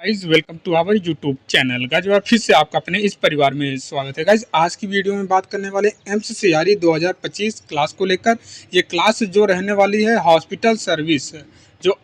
Guys welcome to our YouTube channel. Guys फिर से आपका अपने इस परिवार में स्वागत है। गाइज आज की वीडियो में बात करने वाले एमसीसीआरटी 2025 क्लास को लेकर। ये क्लास जो रहने वाली है हॉस्पिटल सर्विस, जो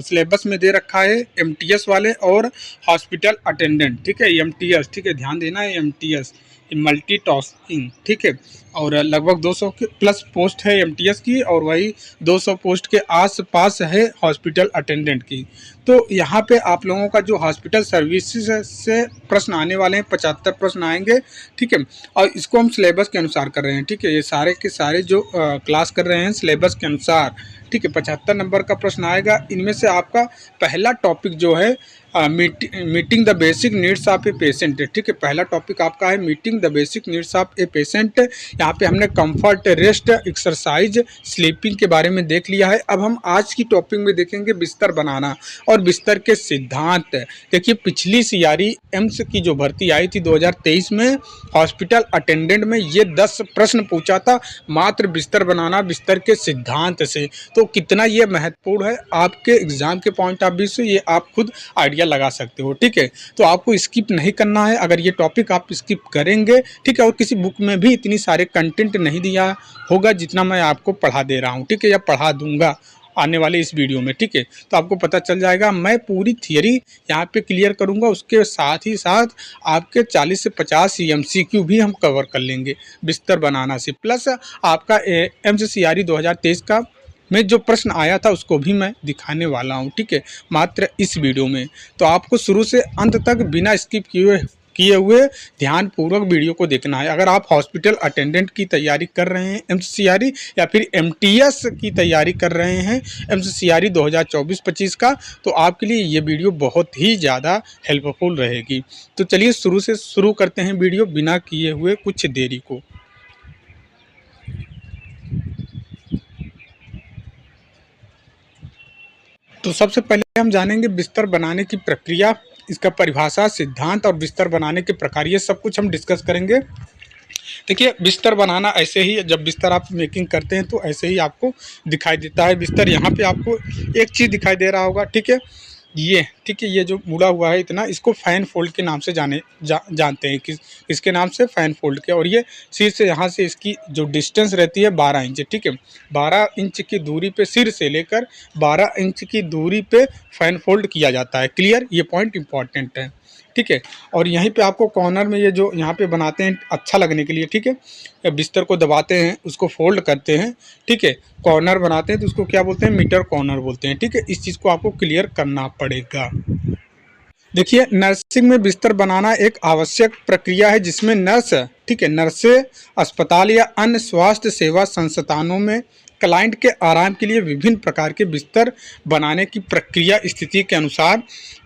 सिलेबस में दे रखा है एमटीएस वाले और हॉस्पिटल अटेंडेंट। ठीक है, एमटीएस, ठीक है, ध्यान देना है, एमटीएस मल्टी टास्किंग। ठीक है, और लगभग 200 के प्लस पोस्ट है एमटीएस की, और वही 200 पोस्ट के आसपास है हॉस्पिटल अटेंडेंट की। तो यहाँ पे आप लोगों का जो हॉस्पिटल सर्विसेज से प्रश्न आने वाले हैं, 75 प्रश्न आएंगे। ठीक है, और इसको हम सिलेबस के अनुसार कर रहे हैं। ठीक है, ये सारे के सारे जो क्लास कर रहे हैं सिलेबस के अनुसार। ठीक है, 75 नंबर का प्रश्न आएगा। इनमें से आपका पहला टॉपिक जो है meeting the basic needs of a patient. ठीक है, पहला टॉपिक आपका है meeting the basic needs of a patient. यहाँ पे हमने कंफर्ट, रेस्ट, एक्सरसाइज, स्लीपिंग के बारे में देख लिया है। अब हम आज की टॉपिक में देखेंगे बिस्तर बनाना और बिस्तर के सिद्धांत। देखिए, पिछली सीआरई एम्स की जो भर्ती आई थी 2023 में हॉस्पिटल अटेंडेंट में, ये 10 प्रश्न पूछा था मात्र बिस्तर बनाना, बिस्तर के सिद्धांत से। तो कितना ये महत्वपूर्ण है आपके एग्जाम के पॉइंट ऑफ व्यू से, ये आप खुद आइडिया लगा सकते हो। ठीक है, तो आपको स्किप नहीं करना है। अगर ये टॉपिक आप स्किप करेंगे, ठीक है, और किसी बुक में भी इतनी सारे कंटेंट नहीं दिया होगा जितना मैं आपको पढ़ा दे रहा हूँ, ठीक है, या पढ़ा दूंगा आने वाले इस वीडियो में। ठीक है, तो आपको पता चल जाएगा। मैं पूरी थियरी यहाँ पे क्लियर करूँगा, उसके साथ ही साथ आपके 40 से 50 एमसीक्यू भी हम कवर कर लेंगे बिस्तर बनाना से। प्लस आपका एमसीसीआरटी 2023 का में जो प्रश्न आया था उसको भी मैं दिखाने वाला हूँ। ठीक है, मात्र इस वीडियो में। तो आपको शुरू से अंत तक बिना स्किप किए हुए ध्यानपूर्वक वीडियो को देखना है। अगर आप हॉस्पिटल अटेंडेंट की तैयारी कर रहे हैं एमसीसीआरटी, या फिर एमटीएस की तैयारी कर रहे हैं एमसीसीआरटी 2024-25 का, तो आपके लिए ये वीडियो बहुत ही ज़्यादा हेल्पफुल रहेगी। तो चलिए शुरू से शुरू करते हैं वीडियो बिना किए हुए कुछ देरी को। तो सबसे पहले हम जानेंगे बिस्तर बनाने की प्रक्रिया, इसका परिभाषा, सिद्धांत और बिस्तर बनाने के प्रकार, ये सब कुछ हम डिस्कस करेंगे। देखिए, बिस्तर बनाना ऐसे ही, जब बिस्तर आप मेकिंग करते हैं तो ऐसे ही आपको दिखाई देता है बिस्तर। यहाँ पे आपको एक चीज़ दिखाई दे रहा होगा, ठीक है, ये, ठीक है, ये जो मुड़ा हुआ है इतना, इसको फैन फोल्ड के नाम से जानते हैं। किसके नाम से? फैन फोल्ड के। और ये सिर से यहाँ से इसकी जो डिस्टेंस रहती है 12 इंच। ठीक है, 12 इंच की दूरी पे, सिर से लेकर 12 इंच की दूरी पे फैन फोल्ड किया जाता है। क्लियर? ये पॉइंट इंपॉर्टेंट है। ठीक है, और यहीं पे आपको कॉर्नर में ये जो यहाँ पे बनाते हैं अच्छा लगने के लिए, ठीक है, बिस्तर को दबाते हैं, उसको फोल्ड करते हैं। ठीक है, कॉर्नर बनाते हैं तो उसको क्या बोलते हैं? मीटर कॉर्नर बोलते हैं। ठीक है, इस चीज़ को आपको क्लियर करना पड़ेगा। देखिए, नर्सिंग में बिस्तर बनाना एक आवश्यक प्रक्रिया है जिसमें नर्स, ठीक है, नर्सें अस्पताल या अन्य स्वास्थ्य सेवा संस्थानों में क्लाइंट के आराम के लिए विभिन्न प्रकार के बिस्तर बनाने की प्रक्रिया स्थिति के अनुसार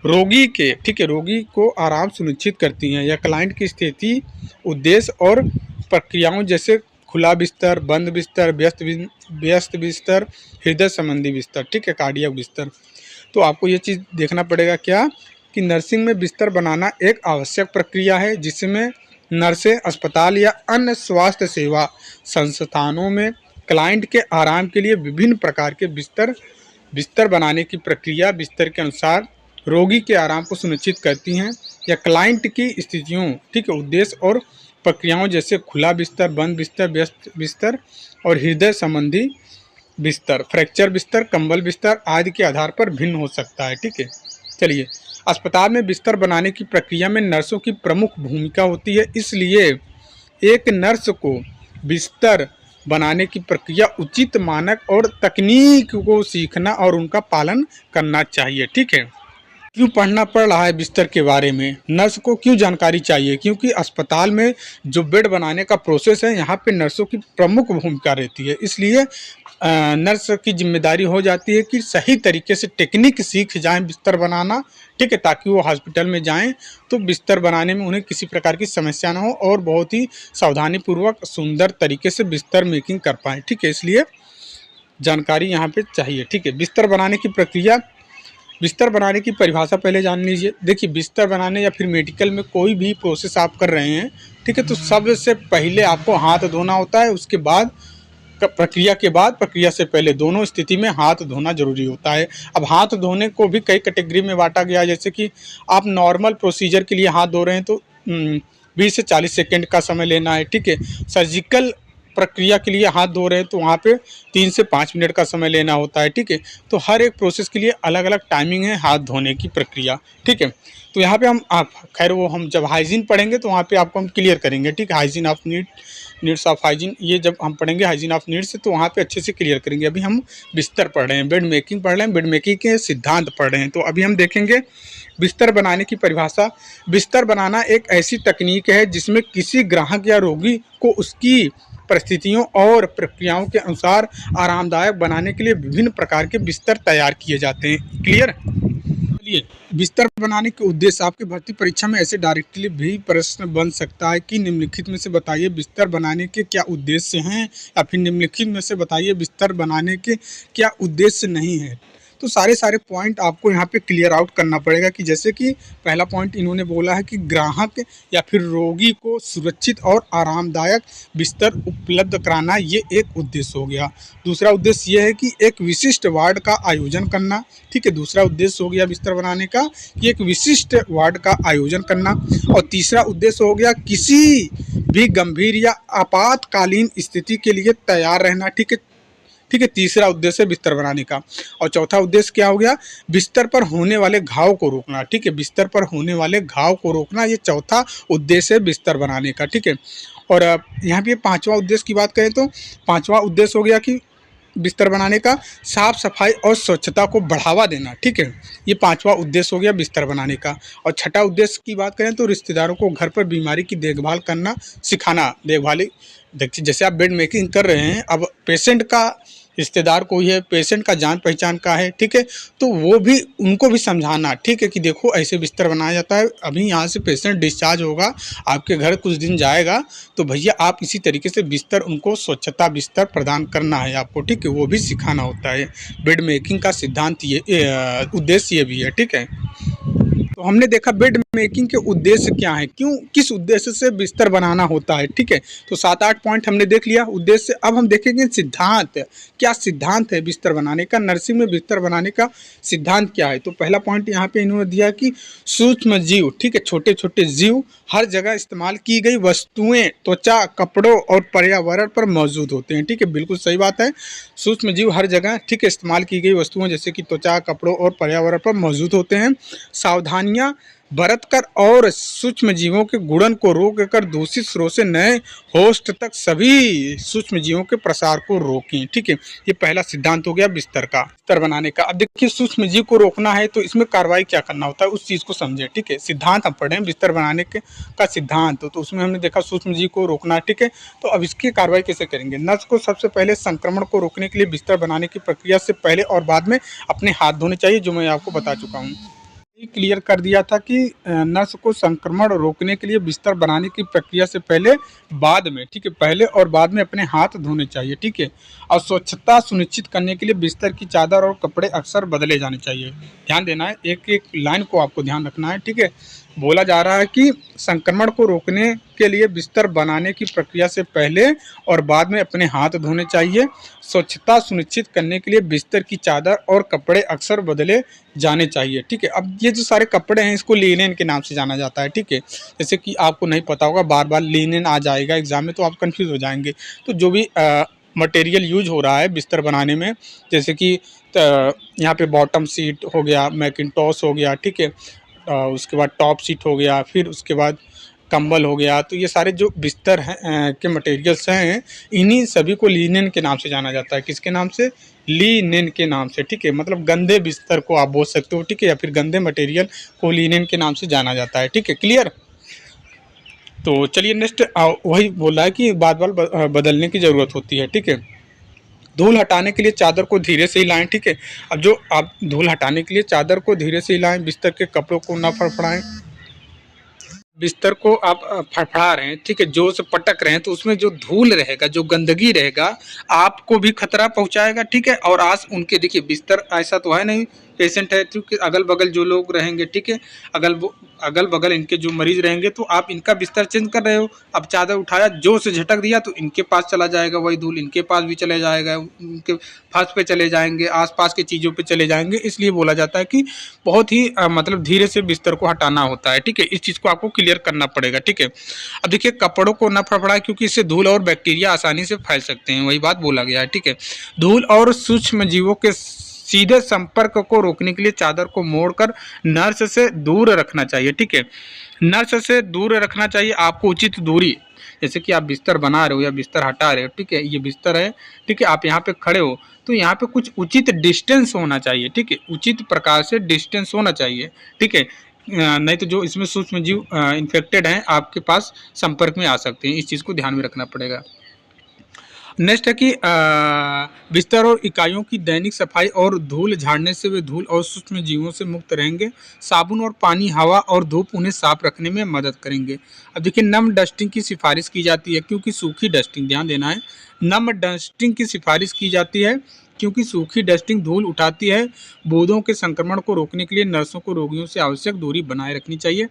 रोगी के, ठीक है, रोगी को आराम सुनिश्चित करती हैं। या क्लाइंट की स्थिति, उद्देश्य और प्रक्रियाओं जैसे खुला बिस्तर, बंद बिस्तर, व्यस्त बिस्तर, हृदय संबंधी बिस्तर, ठीक है, कार्डियक बिस्तर। तो आपको ये चीज़ देखना पड़ेगा क्या, कि नर्सिंग में बिस्तर बनाना एक आवश्यक प्रक्रिया है जिसमें नर्सें अस्पताल या अन्य स्वास्थ्य सेवा संस्थानों में क्लाइंट के आराम के लिए विभिन्न प्रकार के बिस्तर बनाने की प्रक्रिया बिस्तर के अनुसार रोगी के आराम को सुनिश्चित करती हैं। या क्लाइंट की स्थितियों, ठीक है, उद्देश्य और प्रक्रियाओं जैसे खुला बिस्तर, बंद बिस्तर, व्यस्त बिस्तर और हृदय संबंधी बिस्तर, फ्रैक्चर बिस्तर, कंबल बिस्तर आदि के आधार पर भिन्न हो सकता है। ठीक है, चलिए, अस्पताल में बिस्तर बनाने की प्रक्रिया में नर्सों की प्रमुख भूमिका होती है, इसलिए एक नर्स को बिस्तर बनाने की प्रक्रिया, उचित मानक और तकनीक को सीखना और उनका पालन करना चाहिए। ठीक है, क्यों पढ़ना पड़ रहा है बिस्तर के बारे में? नर्स को क्यों जानकारी चाहिए? क्योंकि अस्पताल में जो बेड बनाने का प्रोसेस है, यहाँ पे नर्सों की प्रमुख भूमिका रहती है, इसलिए नर्स की जिम्मेदारी हो जाती है कि सही तरीके से टेक्निक सीख जाएं बिस्तर बनाना। ठीक है, ताकि वो हॉस्पिटल में जाएं तो बिस्तर बनाने में उन्हें किसी प्रकार की समस्या ना हो और बहुत ही सावधानीपूर्वक सुंदर तरीके से बिस्तर मेकिंग कर पाएँ। ठीक है, इसलिए जानकारी यहाँ पे चाहिए। ठीक है, बिस्तर बनाने की प्रक्रिया, बिस्तर बनाने की परिभाषा पहले जान लीजिए। देखिए, बिस्तर बनाने या फिर मेडिकल में कोई भी प्रोसेस आप कर रहे हैं, ठीक है, तो सबसे पहले आपको हाथ धोना होता है, उसके बाद प्रक्रिया के बाद, प्रक्रिया से पहले, दोनों स्थिति में हाथ धोना जरूरी होता है। अब हाथ धोने को भी कई कैटेगरी में बांटा गया है, जैसे कि आप नॉर्मल प्रोसीजर के लिए हाथ धो रहे हैं तो 20 से 40 सेकेंड का समय लेना है, ठीक है। सर्जिकल प्रक्रिया के लिए हाथ धो रहे हैं तो वहाँ पे 3 से 5 मिनट का समय लेना होता है, ठीक है। तो हर एक प्रोसेस के लिए अलग अलग टाइमिंग है हाथ धोने की प्रक्रिया, ठीक है। तो यहाँ पे हम खैर वो हम जब हाइजीन पढ़ेंगे तो वहाँ पे आपको हम क्लियर करेंगे, ठीक है। Hygiene of needs of hygiene, ये जब हम पढ़ेंगे हाइजीन ऑफ नीड्स तो वहाँ पे अच्छे से क्लियर करेंगे। अभी हम बिस्तर पढ़ रहे हैं, बेड मेकिंग पढ़ रहे हैं, बेड मेकिंग के सिद्धांत पढ़ रहे हैं। तो अभी हम देखेंगे बिस्तर बनाने की परिभाषा। बिस्तर बनाना एक ऐसी तकनीक है जिसमें किसी ग्राहक या रोगी को उसकी परिस्थितियों और प्रक्रियाओं के अनुसार आरामदायक बनाने के लिए विभिन्न प्रकार के बिस्तर तैयार किए जाते हैं। क्लियर? चलिए, बिस्तर बनाने के उद्देश्य, आपकी भर्ती परीक्षा में ऐसे डायरेक्टली भी प्रश्न बन सकता है कि निम्नलिखित में से बताइए बिस्तर बनाने के क्या उद्देश्य हैं, या फिर निम्नलिखित में से बताइए बिस्तर बनाने के क्या उद्देश्य नहीं है। तो सारे पॉइंट आपको यहाँ पे क्लियर आउट करना पड़ेगा कि जैसे कि पहला पॉइंट इन्होंने बोला है कि ग्राहक या फिर रोगी को सुरक्षित और आरामदायक बिस्तर उपलब्ध कराना, ये एक उद्देश्य हो गया। दूसरा उद्देश्य ये है कि एक विशिष्ट वार्ड का आयोजन करना, ठीक है। दूसरा उद्देश्य हो गया बिस्तर बनाने का कि एक विशिष्ट वार्ड का आयोजन करना। और तीसरा उद्देश्य हो गया किसी भी गंभीर या आपातकालीन स्थिति के लिए तैयार रहना, ठीक है, ठीक है। तीसरा उद्देश्य बिस्तर बनाने का। और चौथा उद्देश्य क्या हो गया? बिस्तर पर होने वाले घाव को रोकना, ठीक है। बिस्तर पर होने वाले घाव को रोकना, ये चौथा उद्देश्य है बिस्तर बनाने का, ठीक है। और यहाँ पे पांचवा उद्देश्य की बात करें तो पांचवा उद्देश्य हो गया कि बिस्तर बनाने का साफ सफाई और स्वच्छता को बढ़ावा देना, ठीक है। ये पांचवा उद्देश्य हो गया बिस्तर बनाने का। और छठा उद्देश्य की बात करें तो रिश्तेदारों को घर पर बीमारी की देखभाल करना सिखाना। देखभाली, देखिए जैसे आप बेड मेकिंग कर रहे हैं, अब पेशेंट का, रिश्तेदार कोई है, पेशेंट का जान पहचान का है, ठीक है, तो वो भी, उनको भी समझाना, ठीक है, कि देखो ऐसे बिस्तर बनाया जाता है, अभी यहाँ से पेशेंट डिस्चार्ज होगा, आपके घर कुछ दिन जाएगा, तो भैया आप इसी तरीके से बिस्तर, उनको स्वच्छता बिस्तर प्रदान करना है आपको, ठीक है, वो भी सिखाना होता है। बेड मेकिंग का सिद्धांत ये उद्देश्य ये भी है, ठीक है। तो हमने देखा बेड मेकिंग के उद्देश्य क्या है, क्यों, किस उद्देश्य से बिस्तर बनाना होता है, ठीक है। तो 7-8 पॉइंट हमने देख लिया उद्देश्य। अब हम देखेंगे सिद्धांत, क्या सिद्धांत है बिस्तर बनाने का, नर्सिंग में बिस्तर बनाने का सिद्धांत क्या है। तो पहला पॉइंट यहाँ पे इन्होंने दिया कि सूक्ष्म जीव, ठीक है, छोटे छोटे जीव हर जगह इस्तेमाल की गई वस्तुएं त्वचा, कपड़ों और पर्यावरण पर मौजूद होते हैं, ठीक है, बिल्कुल सही बात है। सूक्ष्म जीव हर जगह, ठीक है, इस्तेमाल की गई वस्तुएं जैसे कि त्वचा, कपड़ों और पर्यावरण पर मौजूद होते हैं। सावधानियां बरत कर और सूक्ष्म जीवों के गुणन को रोक कर दूषित स्रोत से नए होस्ट तक सभी सूक्ष्म जीवों के प्रसार को रोकें, ठीक है। ये पहला सिद्धांत हो गया बिस्तर का, बिस्तर बनाने का। अब देखिए सूक्ष्म जीव को रोकना है तो इसमें कार्रवाई क्या करना होता है, उस चीज़ को समझें, ठीक है। सिद्धांत हम पढ़े बिस्तर बनाने के का सिद्धांत, तो उसमें हमने देखा सूक्ष्म जीव को रोकना, ठीक है। तो अब इसकी कार्रवाई कैसे करेंगे? नर्स को सबसे पहले संक्रमण को रोकने के लिए बिस्तर बनाने की प्रक्रिया से पहले और बाद में अपने हाथ धोने चाहिए, जो मैं आपको बता चुका हूँ। क्लियर कर दिया था कि नस को संक्रमण रोकने के लिए बिस्तर बनाने की प्रक्रिया से पहले बाद में, ठीक है, पहले और बाद में अपने हाथ धोने चाहिए, ठीक है। और स्वच्छता सुनिश्चित करने के लिए बिस्तर की चादर और कपड़े अक्सर बदले जाने चाहिए। ध्यान देना है, एक एक लाइन को आपको ध्यान रखना है, ठीक है। बोला जा रहा है कि संक्रमण को रोकने के लिए बिस्तर बनाने की प्रक्रिया से पहले और बाद में अपने हाथ धोने चाहिए। स्वच्छता सुनिश्चित करने के लिए बिस्तर की चादर और कपड़े अक्सर बदले जाने चाहिए, ठीक है। अब ये जो सारे कपड़े हैं इसको लिनेन के नाम से जाना जाता है, ठीक है। जैसे कि आपको नहीं पता होगा, बार बार लिनेन आ जाएगा एग्जाम में तो आप कंफ्यूज हो जाएंगे। तो जो भी मटेरियल यूज हो रहा है बिस्तर बनाने में, जैसे कि यहाँ पे बॉटम सीट हो गया, मैकिंटॉश हो गया, ठीक है, उसके बाद टॉप सीट हो गया, फिर उसके बाद कंबल हो गया। तो ये सारे जो बिस्तर हैं के मटेरियल्स हैं, इन्हीं सभी को लिनेन के नाम से जाना जाता है। किसके नाम से? लिनेन के नाम से, ठीक है। मतलब गंदे बिस्तर को आप बोल सकते हो, ठीक है, या फिर गंदे मटेरियल को लिनेन के नाम से जाना जाता है, ठीक है। क्लियर? तो चलिए नेक्स्ट, वही बोल रहा है कि बार बार बदलने की ज़रूरत होती है, ठीक है। धूल हटाने के लिए चादर को धीरे से हिलाएं, ठीक है। अब जो आप धूल हटाने के लिए चादर को धीरे से हिलाएं, बिस्तर के कपड़ों को ना फड़फड़ाएं। बिस्तर को आप फड़फड़ा रहे हैं, ठीक है, जोर से पटक रहे हैं, तो उसमें जो धूल रहेगा, जो गंदगी रहेगा, आपको भी खतरा पहुंचाएगा, ठीक है। और आज उनके देखिए बिस्तर ऐसा तो है नहीं पेशेंट है, क्योंकि अगल बगल जो लोग रहेंगे, ठीक है, अगल बगल इनके जो मरीज रहेंगे, तो आप इनका बिस्तर चेंज कर रहे हो। अब चादर उठाया, जोर से झटक दिया तो इनके पास चला जाएगा, वही धूल इनके पास भी चले जाएगा, उनके फर्श पे चले जाएंगे, आसपास की चीज़ों पे चले जाएंगे। इसलिए बोला जाता है कि बहुत ही मतलब धीरे से बिस्तर को हटाना होता है, ठीक है। इस चीज़ को आपको क्लियर करना पड़ेगा, ठीक है। अब देखिए, कपड़ों को न फड़फड़ाए, क्योंकि इससे धूल और बैक्टीरिया आसानी से फैल सकते हैं, वही बात बोला गया है, ठीक है। धूल और सूक्ष्म जीवों के सीधे संपर्क को रोकने के लिए चादर को मोड़कर नर्स से दूर रखना चाहिए, ठीक है। नर्स से दूर रखना चाहिए आपको, उचित दूरी, जैसे कि आप बिस्तर बना रहे हो या बिस्तर हटा रहे हो, ठीक है, ये बिस्तर है, ठीक है, आप यहाँ पे खड़े हो तो यहाँ पे कुछ उचित डिस्टेंस होना चाहिए, ठीक है, उचित प्रकार से डिस्टेंस होना चाहिए, ठीक है। नहीं तो जो इसमें सूक्ष्म जीव इन्फेक्टेड हैं आपके पास संपर्क में आ सकते हैं, इस चीज़ को ध्यान में रखना पड़ेगा। नेक्स्ट है कि बिस्तर और इकाइयों की दैनिक सफाई और धूल झाड़ने से वे धूल और सूक्ष्म जीवों से मुक्त रहेंगे। साबुन और पानी, हवा और धूप उन्हें साफ रखने में मदद करेंगे। अब देखिए, नम डस्टिंग की सिफारिश की जाती है, क्योंकि सूखी डस्टिंग, ध्यान देना है, नम डस्टिंग की सिफारिश की जाती है क्योंकि सूखी डस्टिंग धूल उठाती है। बूंदों के संक्रमण को रोकने के लिए नर्सों को रोगियों से आवश्यक दूरी बनाए रखनी चाहिए।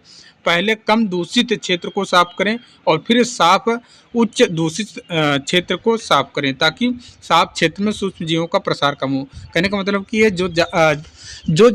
पहले कम दूषित क्षेत्र को साफ करें और फिर साफ उच्च दूषित क्षेत्र को साफ करें, ताकि साफ क्षेत्र में सूक्ष्म जीवों का प्रसार कम हो। कहने का मतलब कि ये जो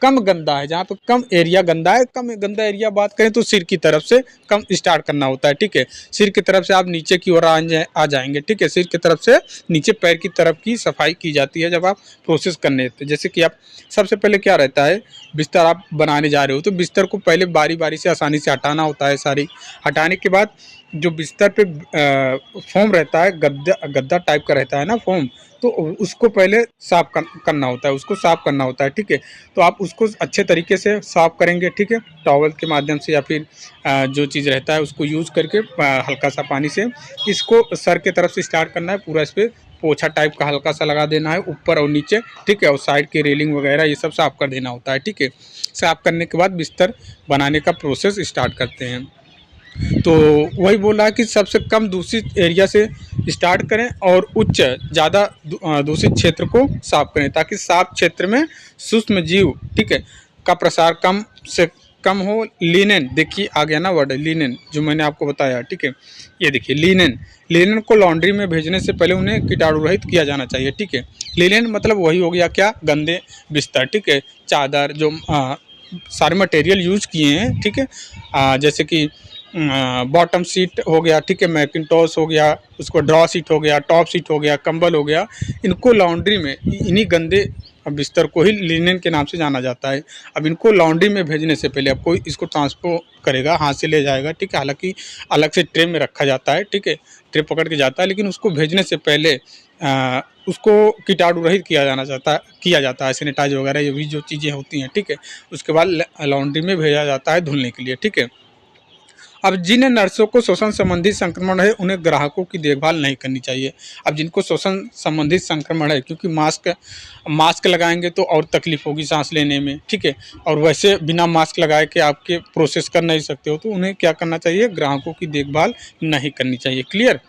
कम गंदा है, जहाँ पे कम एरिया गंदा है, कम गंदा एरिया बात करें तो सिर की तरफ से कम स्टार्ट करना होता है, ठीक है। सिर की तरफ से आप नीचे की ओर आ जाएंगे, ठीक है। सिर की तरफ से नीचे पैर की तरफ की सफाई की जाती है जब आप प्रोसेस करने थे। जैसे कि आप सबसे पहले क्या रहता है, बिस्तर आप बनाने जा रहे हो तो बिस्तर को पहले बारी बारी से आसानी से हटाना होता है। सारी हटाने के बाद जो बिस्तर पे फोम रहता है, गद्दा टाइप का रहता है ना फोम, तो उसको पहले साफ करना होता है, उसको साफ करना होता है, ठीक है। तो आप उसको अच्छे तरीके से साफ करेंगे, ठीक है, टॉवल के माध्यम से या फिर जो चीज़ रहता है उसको यूज़ करके हल्का सा पानी से इसको सर के तरफ से स्टार्ट करना है। पूरा इस पर पोछा टाइप का हल्का सा लगा देना है, ऊपर और नीचे, ठीक है, और साइड की रेलिंग वगैरह ये सब साफ कर देना होता है, ठीक है। साफ करने के बाद बिस्तर बनाने का प्रोसेस स्टार्ट करते हैं। तो वही बोल रहा है कि सबसे कम दूषित एरिया से स्टार्ट करें और उच्च ज़्यादा दूषित क्षेत्र को साफ करें, ताकि साफ क्षेत्र में सूक्ष्म जीव, ठीक है, का प्रसार कम से कम हो। लिनेन, देखिए आ गया ना वर्ड लिनेन, जो मैंने आपको बताया, ठीक है। ये देखिए लिनेन को लॉन्ड्री में भेजने से पहले उन्हें कीटाणु रहित किया जाना चाहिए, ठीक है। लिनेन मतलब वही हो गया क्या, गंदे बिस्तर, ठीक है, चादर, जो सारे मटेरियल यूज किए हैं, ठीक है, जैसे कि बॉटम सीट हो गया, ठीक है, मैकिंटॉश हो गया, उसको ड्रॉ सीट हो गया, टॉप सीट हो गया, कंबल हो गया, इनको लॉन्ड्री में, इन्हीं गंदे बिस्तर को ही लिनेन के नाम से जाना जाता है। अब इनको लॉन्ड्री में भेजने से पहले अब कोई इसको ट्रांसपोर्ट करेगा, हाथ से ले जाएगा, ठीक है, हालांकि अलग से ट्रे में रखा जाता है, ठीक है, ट्रे पकड़ के जाता है, लेकिन उसको भेजने से पहले उसको कीटाणु रहित किया जाता है, सैनिटाइज वगैरह ये भी जो चीज़ें होती हैं, ठीक है। उसके बाद लॉन्ड्री में भेजा जाता है धुलने के लिए, ठीक है। अब जिन नर्सों को श्वसन संबंधी संक्रमण है उन्हें ग्राहकों की देखभाल नहीं करनी चाहिए। अब जिनको श्वसन संबंधित संक्रमण है, क्योंकि मास्क लगाएंगे तो और तकलीफ होगी सांस लेने में, ठीक है, और वैसे बिना मास्क लगाए के आपके प्रोसेस कर नहीं सकते हो, तो उन्हें क्या करना चाहिए, ग्राहकों की देखभाल नहीं करनी चाहिए। क्लियर।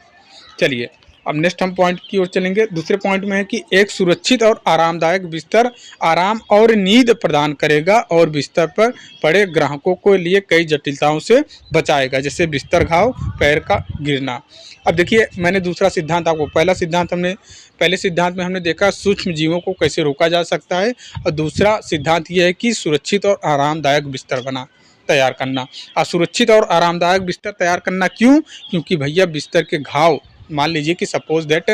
चलिए अब नेक्स्ट हम पॉइंट की ओर चलेंगे। दूसरे पॉइंट में है कि एक सुरक्षित और आरामदायक बिस्तर आराम और नींद प्रदान करेगा और बिस्तर पर पड़े ग्राहकों के लिए कई जटिलताओं से बचाएगा, जैसे बिस्तर घाव, पैर का गिरना। अब देखिए, मैंने दूसरा सिद्धांत आपको, पहले सिद्धांत में हमने देखा सूक्ष्म जीवों को कैसे रोका जा सकता है, और दूसरा सिद्धांत ये है कि सुरक्षित और आरामदायक बिस्तर तैयार करना। और सुरक्षित और आरामदायक बिस्तर तैयार करना क्यों, क्योंकि भैया बिस्तर के घाव, मान लीजिए कि सपोज दैट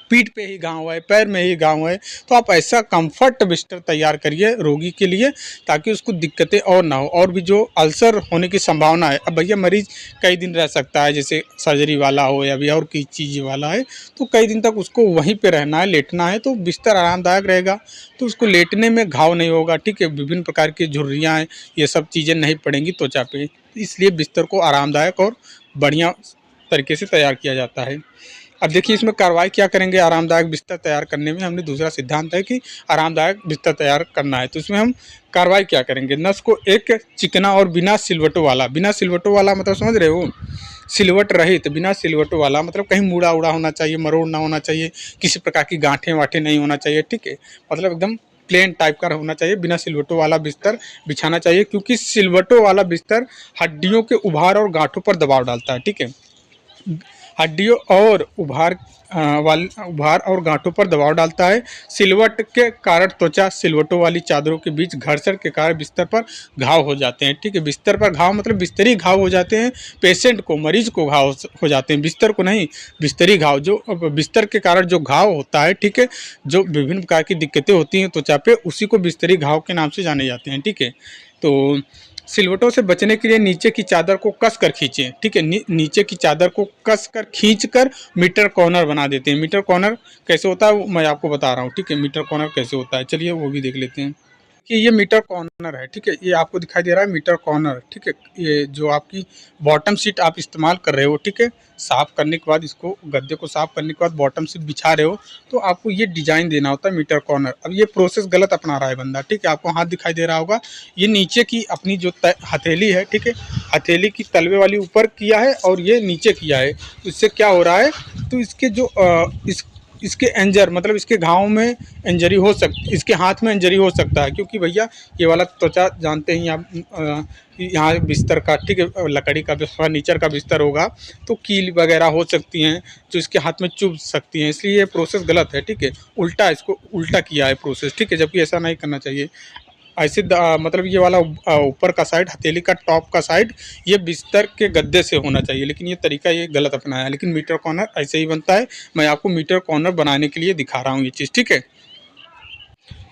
पीठ पे ही घाव है, पैर में ही घाव है, तो आप ऐसा कंफर्ट बिस्तर तैयार करिए रोगी के लिए, ताकि उसको दिक्कतें और ना हो। और भी जो अल्सर होने की संभावना है, अब भैया मरीज कई दिन रह सकता है, जैसे सर्जरी वाला हो या भी और किसी चीज़ वाला है, तो कई दिन तक उसको वहीं पे रहना है, लेटना है, तो बिस्तर आरामदायक रहेगा, तो उसको लेटने में घाव नहीं होगा, ठीक है, विभिन्न प्रकार की झुर्रियाँ हैं, ये सब चीज़ें नहीं पड़ेंगी त्वचा पे। इसलिए बिस्तर को आरामदायक और बढ़िया तरीके से तैयार किया जाता है। अब देखिए, इसमें कार्रवाई क्या करेंगे आरामदायक बिस्तर तैयार करने में। हमने दूसरा सिद्धांत है कि आरामदायक बिस्तर तैयार करना है, तो इसमें हम कार्रवाई क्या करेंगे, नस को एक चिकना और बिना सिलवटों वाला मतलब समझ रहे हो, सिलवट रहित, बिना सिलवटों वाला मतलब कहीं मुड़ा उड़ा होना चाहिए, मरोड़ ना होना चाहिए, किसी प्रकार की गांठें वाठें नहीं होना चाहिए, ठीक है, मतलब एकदम प्लेन टाइप का होना चाहिए, बिना सिलवटों वाला बिस्तर बिछाना चाहिए, क्योंकि सिलवटों वाला बिस्तर हड्डियों के उभार और गांठों पर दबाव डालता है। ठीक है, हड्डियों और उभार और गांठों पर दबाव डालता है। सिलवट के कारण त्वचा सिलवटों वाली चादरों के बीच घर्षण के कारण बिस्तर पर घाव हो जाते हैं। ठीक है, बिस्तर पर घाव मतलब बिस्तरी घाव हो जाते हैं, पेशेंट को, मरीज को घाव हो जाते हैं, बिस्तर को नहीं, बिस्तरी घाव। जो बिस्तर के कारण जो घाव होता है, ठीक है, जो विभिन्न प्रकार की दिक्कतें होती हैं त्वचा पे, उसी को बिस्तरी घाव के नाम से जाने जाते हैं। ठीक है, तो सिलवटों से बचने के लिए नीचे की चादर को कस कर खींचें। ठीक है, नीचे की चादर को कस कर खींच कर मीटर कॉर्नर बना देते हैं। मीटर कॉर्नर कैसे होता है वो मैं आपको बता रहा हूँ। ठीक है, मीटर कॉर्नर कैसे होता है, चलिए वो भी देख लेते हैं कि ये मीटर कॉर्नर है। ठीक है, ये आपको दिखाई दे रहा है मीटर कॉर्नर। ठीक है, ये जो आपकी बॉटम सीट आप इस्तेमाल कर रहे हो, ठीक है, साफ़ करने के बाद, इसको गद्दे को साफ़ करने के बाद बॉटम सीट बिछा रहे हो, तो आपको ये डिज़ाइन देना होता है मीटर कॉर्नर। अब ये प्रोसेस गलत अपना रहा है बंदा। ठीक है, आपको हाथ दिखाई दे रहा होगा, ये नीचे की अपनी जो हथेली है, ठीक है, हथेली की तलवे वाली ऊपर किया है और ये नीचे किया है। तो इससे क्या हो रहा है, तो इसके जो इसके एंजर मतलब इसके घाव में इंजरी हो सकती, इसके हाथ में इंजरी हो सकता है, क्योंकि भैया ये वाला त्वचा जानते ही आप, यहाँ बिस्तर का, ठीक है, लकड़ी का फर्नीचर का बिस्तर होगा तो कील वगैरह हो सकती हैं जो इसके हाथ में चुभ सकती हैं, इसलिए ये प्रोसेस गलत है। ठीक है, उल्टा, इसको उल्टा किया है प्रोसेस। ठीक है, जबकि ऐसा नहीं करना चाहिए। ऐसे मतलब ये वाला ऊपर का साइड, हथेली का टॉप का साइड, ये बिस्तर के गद्दे से होना चाहिए, लेकिन ये तरीका ये गलत अपनाया है। लेकिन मीटर कॉर्नर ऐसे ही बनता है। मैं आपको मीटर कॉर्नर बनाने के लिए दिखा रहा हूँ ये चीज़। ठीक है,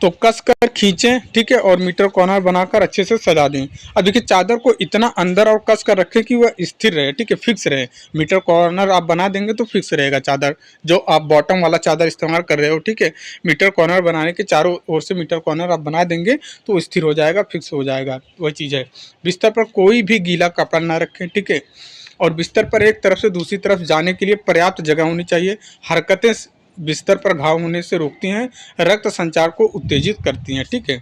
तो कस कर खींचें, ठीक है, और मीटर कॉर्नर बनाकर अच्छे से सजा दें। अब देखिए, चादर को इतना अंदर और कस कर रखें कि वह स्थिर रहे, ठीक है, फिक्स रहे। मीटर कॉर्नर आप बना देंगे तो फिक्स रहेगा चादर, जो आप बॉटम वाला चादर इस्तेमाल कर रहे हो। ठीक है, मीटर कॉर्नर बनाने के चारों ओर से मीटर कॉर्नर आप बना देंगे तो स्थिर हो जाएगा, फिक्स हो जाएगा। वही चीज़ है। बिस्तर पर कोई भी गीला कपड़ा ना रखें, ठीक है, और बिस्तर पर एक तरफ से दूसरी तरफ जाने के लिए पर्याप्त जगह होनी चाहिए। हरकतें बिस्तर पर घाव होने से रोकती हैं, रक्त संचार को उत्तेजित करती हैं। ठीक है,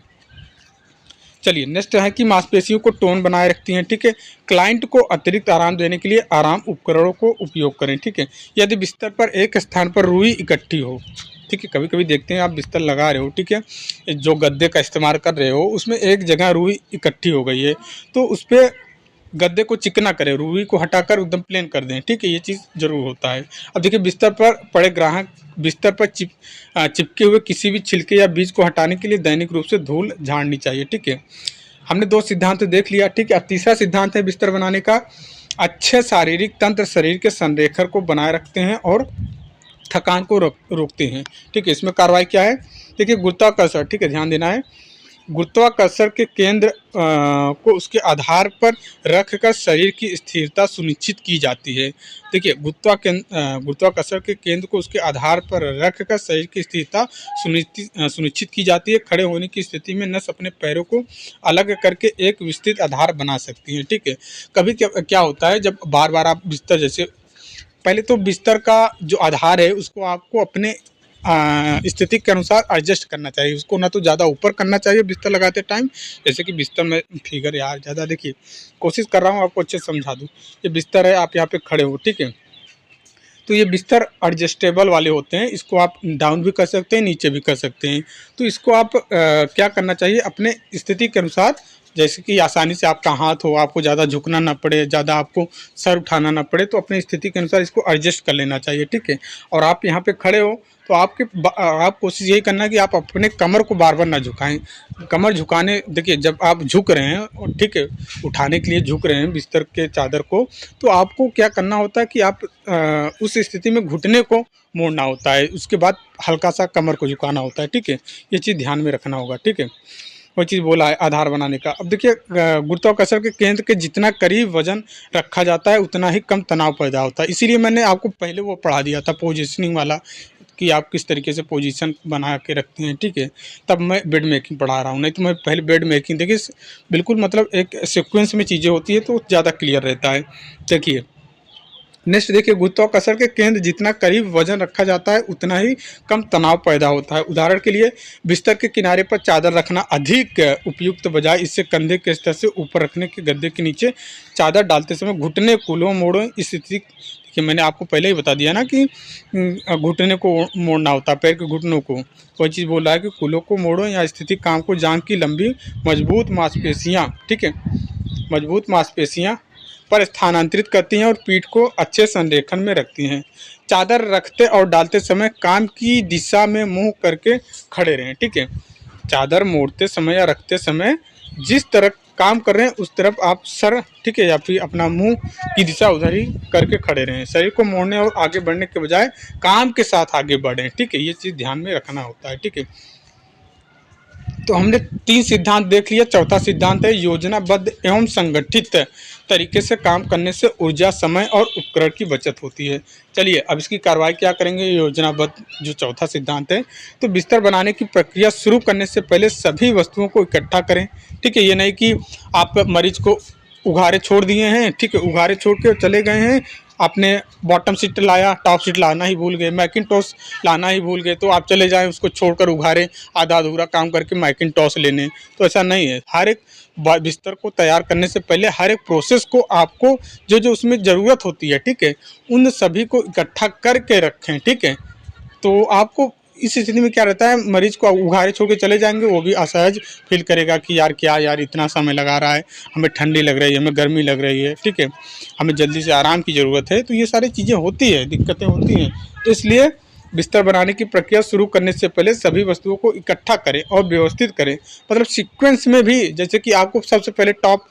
चलिए नेक्स्ट है कि मांसपेशियों को टोन बनाए रखती हैं। ठीक है, क्लाइंट को अतिरिक्त आराम देने के लिए आराम उपकरणों को उपयोग करें। ठीक है, यदि बिस्तर पर एक स्थान पर रुई इकट्ठी हो, ठीक है, कभी कभी देखते हैं आप बिस्तर लगा रहे हो, ठीक है, जो गद्दे का इस्तेमाल कर रहे हो उसमें एक जगह रुई इकट्ठी हो गई है, तो उस पर गद्दे को चिकना करें, रुई को हटाकर एकदम प्लेन कर दें। ठीक है, ये चीज़ जरूर होता है। अब देखिए, बिस्तर पर पड़े ग्राहक बिस्तर पर चिपके हुए किसी भी छिलके या बीज को हटाने के लिए दैनिक रूप से धूल झाड़नी चाहिए। ठीक है, हमने 2 सिद्धांत देख लिया। ठीक है, अब तीसरा सिद्धांत है बिस्तर बनाने का, अच्छे शारीरिक तंत्र शरीर के संरेखण को बनाए रखते हैं और थकान को रोकते हैं। ठीक है, इसमें कार्रवाई क्या है, देखिए, गुरुत्वाकर्षण। ठीक है, ध्यान देना है। गुरुत्वाकर्षण के केंद्र को उसके आधार पर रखकर शरीर की स्थिरता सुनिश्चित की जाती है। देखिए, गुरुत्वाकर्षण के केंद्र को उसके आधार पर रखकर शरीर की स्थिरता सुनिश्चित की जाती है। खड़े होने की स्थिति में नस अपने पैरों को अलग करके एक विस्तृत आधार बना सकती है। ठीक है, कभी क्या होता है, जब बार बार आप बिस्तर, जैसे पहले तो बिस्तर का जो आधार है उसको आपको अपने स्थिति के अनुसार एडजस्ट करना चाहिए। उसको ना तो ज़्यादा ऊपर करना चाहिए बिस्तर लगाते टाइम, जैसे कि बिस्तर में फिगर यार ज़्यादा, देखिए कोशिश कर रहा हूँ आपको अच्छे से समझा दूँ। ये बिस्तर है, आप यहाँ पे खड़े हो, ठीक है, तो ये बिस्तर एडजस्टेबल वाले होते हैं, इसको आप डाउन भी कर सकते हैं, नीचे भी कर सकते हैं। तो इसको आप क्या करना चाहिए, अपने स्थिति के अनुसार, जैसे कि आसानी से आपका हाथ हो, आपको ज़्यादा झुकना ना पड़े, ज़्यादा आपको सर उठाना ना पड़े, तो अपनी स्थिति के अनुसार इसको एडजस्ट कर लेना चाहिए। ठीक है, और आप यहाँ पे खड़े हो तो आप कोशिश यही करना कि आप अपने कमर को बार बार ना झुकाएं। कमर झुकाने, देखिए, जब आप झुक रहे हैं और ठीक है, उठाने के लिए झुक रहे हैं बिस्तर के चादर को, तो आपको क्या करना होता है कि आप उस स्थिति में घुटने को मोड़ना होता है, उसके बाद हल्का सा कमर को झुकाना होता है। ठीक है, ये चीज़ ध्यान में रखना होगा। ठीक है, वो चीज़ बोला है आधार बनाने का। अब देखिए, गुरुत्वाकर्षण के केंद्र के जितना करीब वजन रखा जाता है उतना ही कम तनाव पैदा होता है। इसीलिए मैंने आपको पहले वो पढ़ा दिया था पोजीशनिंग वाला, कि आप किस तरीके से पोजीशन बना के रखते हैं। ठीक है, तब मैं बेड मेकिंग पढ़ा रहा हूँ, नहीं तो मैं पहले बेड मेकिंग, देखिए बिल्कुल मतलब एक सीक्वेंस में चीज़ें होती है तो ज़्यादा क्लियर रहता है। देखिए नेक्स्ट, देखिए, गुरुत्वाकर्षण के केंद्र जितना करीब वजन रखा जाता है उतना ही कम तनाव पैदा होता है। उदाहरण के लिए, बिस्तर के किनारे पर चादर रखना अधिक उपयुक्त बजाय इससे कंधे के स्तर से ऊपर रखने के। गद्दे के नीचे चादर डालते समय घुटने, कूल्हों, मोड़ों, इस स्थिति देखिए मैंने आपको पहले ही बता दिया ना कि घुटने को मोड़ना होता है, पैर के घुटनों को। कोई चीज़ बोल रहा है कि कूल्हों को मोड़ो या स्थिति काम को जांघ की लंबी मजबूत मांसपेशियाँ, ठीक है, मजबूत मांसपेशियाँ पर स्थानांतरित करती हैं और पीठ को अच्छे संरेखण में रखती हैं। चादर रखते और डालते समय काम की दिशा में मुंह करके खड़े रहें, ठीक है। चादर मोड़ते समय या रखते समय जिस तरफ काम कर रहे हैं उस तरफ आप सर, ठीक है, या फिर अपना मुंह की दिशा उधर ही करके खड़े रहें। शरीर को मोड़ने और आगे बढ़ने के बजाय काम के साथ आगे बढ़ें, ठीक है। ये चीज़ ध्यान में रखना होता है, ठीक है। तो हमने 3 सिद्धांत देख लिया। चौथा सिद्धांत है योजनाबद्ध एवं संगठित तरीके से काम करने से ऊर्जा, समय और उपकरण की बचत होती है। चलिए अब इसकी कार्रवाई क्या करेंगे। योजनाबद्ध जो चौथा सिद्धांत है, तो बिस्तर बनाने की प्रक्रिया शुरू करने से पहले सभी वस्तुओं को इकट्ठा करें, ठीक है। ये नहीं कि आप मरीज को उघारे छोड़ दिए हैं, ठीक है, उघारे छोड़ के चले गए हैं, आपने बॉटम सीट लाया, टॉप सीट लाना ही भूल गए, मैकिनटॉश लाना ही भूल गए, तो आप चले जाएं उसको छोड़कर उघारे आधा अधूरा काम करके मैकिनटॉश लेने। तो ऐसा नहीं है। हर एक बिस्तर को तैयार करने से पहले हर एक प्रोसेस को आपको जो जो उसमें ज़रूरत होती है, ठीक है, उन सभी को इकट्ठा करके रखें, ठीक है। तो आपको इस स्थिति में क्या रहता है, मरीज को उघारे छोड़ के चले जाएंगे, वो भी असहज फील करेगा कि यार क्या यार इतना समय लगा रहा है, हमें ठंडी लग रही है, हमें गर्मी लग रही है, ठीक है, हमें जल्दी से आराम की ज़रूरत है। तो ये सारी चीज़ें होती है, दिक्कतें होती हैं। तो इसलिए बिस्तर बनाने की प्रक्रिया शुरू करने से पहले सभी वस्तुओं को इकट्ठा करें और व्यवस्थित करें, मतलब सीक्वेंस में भी। जैसे कि आपको सबसे पहले टॉप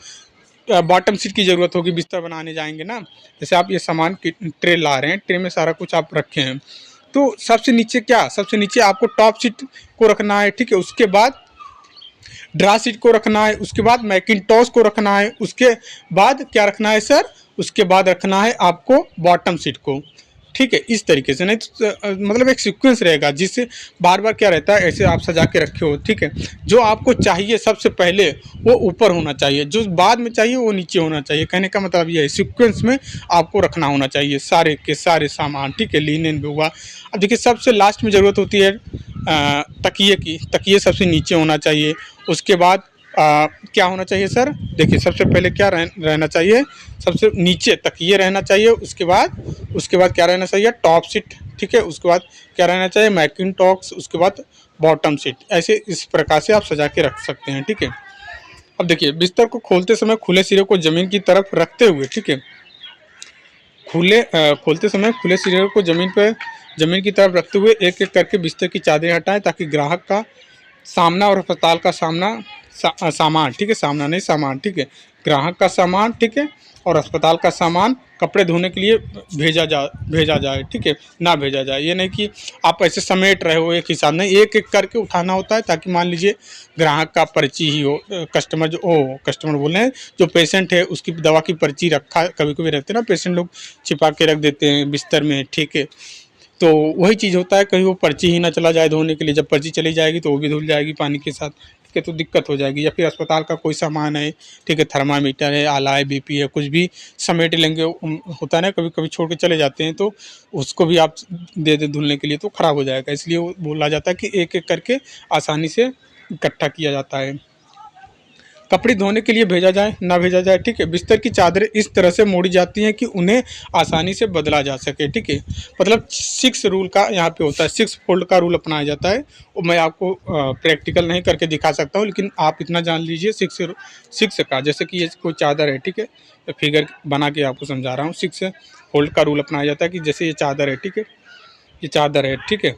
बॉटम सीट की ज़रूरत होगी, बिस्तर बनाने जाएंगे ना। जैसे आप ये सामान की ट्रे ला रहे हैं, ट्रे में सारा कुछ आप रखे हैं, तो सबसे नीचे क्या, सबसे नीचे आपको टॉप सीट को रखना है, ठीक है। उसके बाद ड्रा सीट को रखना है, उसके बाद मैकिनटॉश को रखना है, उसके बाद क्या रखना है सर, उसके बाद रखना है आपको बॉटम सीट को, ठीक है। इस तरीके से, नहीं तो मतलब एक सीक्वेंस रहेगा जिससे बार बार क्या रहता है, ऐसे आप सजा के रखे हो, ठीक है। जो आपको चाहिए सबसे पहले वो ऊपर होना चाहिए, जो बाद में चाहिए वो नीचे होना चाहिए। कहने का मतलब ये है, सीक्वेंस में आपको रखना होना चाहिए सारे के सारे सामान, ठीक है। लिनन भी हुआ। अब देखिए सबसे लास्ट में ज़रूरत होती है तकिए की। तकिए सबसे नीचे होना चाहिए। उसके बाद क्या होना चाहिए सर, देखिए सबसे पहले क्या रहना चाहिए, सबसे नीचे तकिए रहना चाहिए। उसके बाद क्या रहना चाहिए, टॉप सीट, ठीक है। उसके बाद क्या रहना चाहिए, मैकिनटॉश। उसके बाद बॉटम सीट। ऐसे इस प्रकार से आप सजा के रख सकते हैं, ठीक है। अब देखिए बिस्तर को खोलते समय खुले सिरे को ज़मीन की तरफ रखते हुए, ठीक है, खोलते समय खुले सिरे को ज़मीन की तरफ रखते हुए एक एक करके बिस्तर की चादरें हटाएं, ताकि ग्राहक का सामना और अस्पताल का सामान, ठीक है, सामना नहीं सामान, ठीक है, ग्राहक का सामान, ठीक है, और अस्पताल का सामान कपड़े धोने के लिए भेजा जाए, ठीक है, ना भेजा जाए। ये नहीं कि आप ऐसे समेट रहे हो एक हिसाब नहीं, एक एक करके उठाना होता है, ताकि मान लीजिए ग्राहक का पर्ची ही हो, कस्टमर बोल रहे हैं, जो पेशेंट है उसकी दवा की पर्ची रखा, कभी कभी रहते हैं ना पेशेंट लोग छिपा के रख देते हैं बिस्तर में, ठीक है। तो वही चीज़ होता है, कहीं वो पर्ची ही ना चला जाए धोने के लिए। जब पर्ची चली जाएगी तो वो भी धुल जाएगी पानी के साथ, ठीक है, तो दिक्कत हो जाएगी। या फिर अस्पताल का कोई सामान है, ठीक है, थर्मामीटर है, आला है, बीपी है, कुछ भी समेट लेंगे, होता है ना, कभी कभी छोड़ के चले जाते हैं, तो उसको भी आप दे दें धुलने के लिए, तो ख़राब हो जाएगा। इसलिए वो बोला जाता है कि एक एक करके आसानी से इकट्ठा किया जाता है। कपड़े धोने के लिए भेजा जाए ना भेजा जाए, ठीक है। बिस्तर की चादरें इस तरह से मोड़ी जाती हैं कि उन्हें आसानी से बदला जा सके, ठीक है। मतलब 6 रूल का यहाँ पे होता है, 6 फोल्ड का रूल अपनाया जाता है। और मैं आपको प्रैक्टिकल नहीं करके दिखा सकता हूँ, लेकिन आप इतना जान लीजिए 6 का। जैसे कि ये कोई चादर है, ठीक है, फिगर बना के आपको समझा रहा हूँ। 6 फोल्ड का रूल अपनाया जाता है कि जैसे ये चादर है, ठीक है, ये चादर है, ठीक है।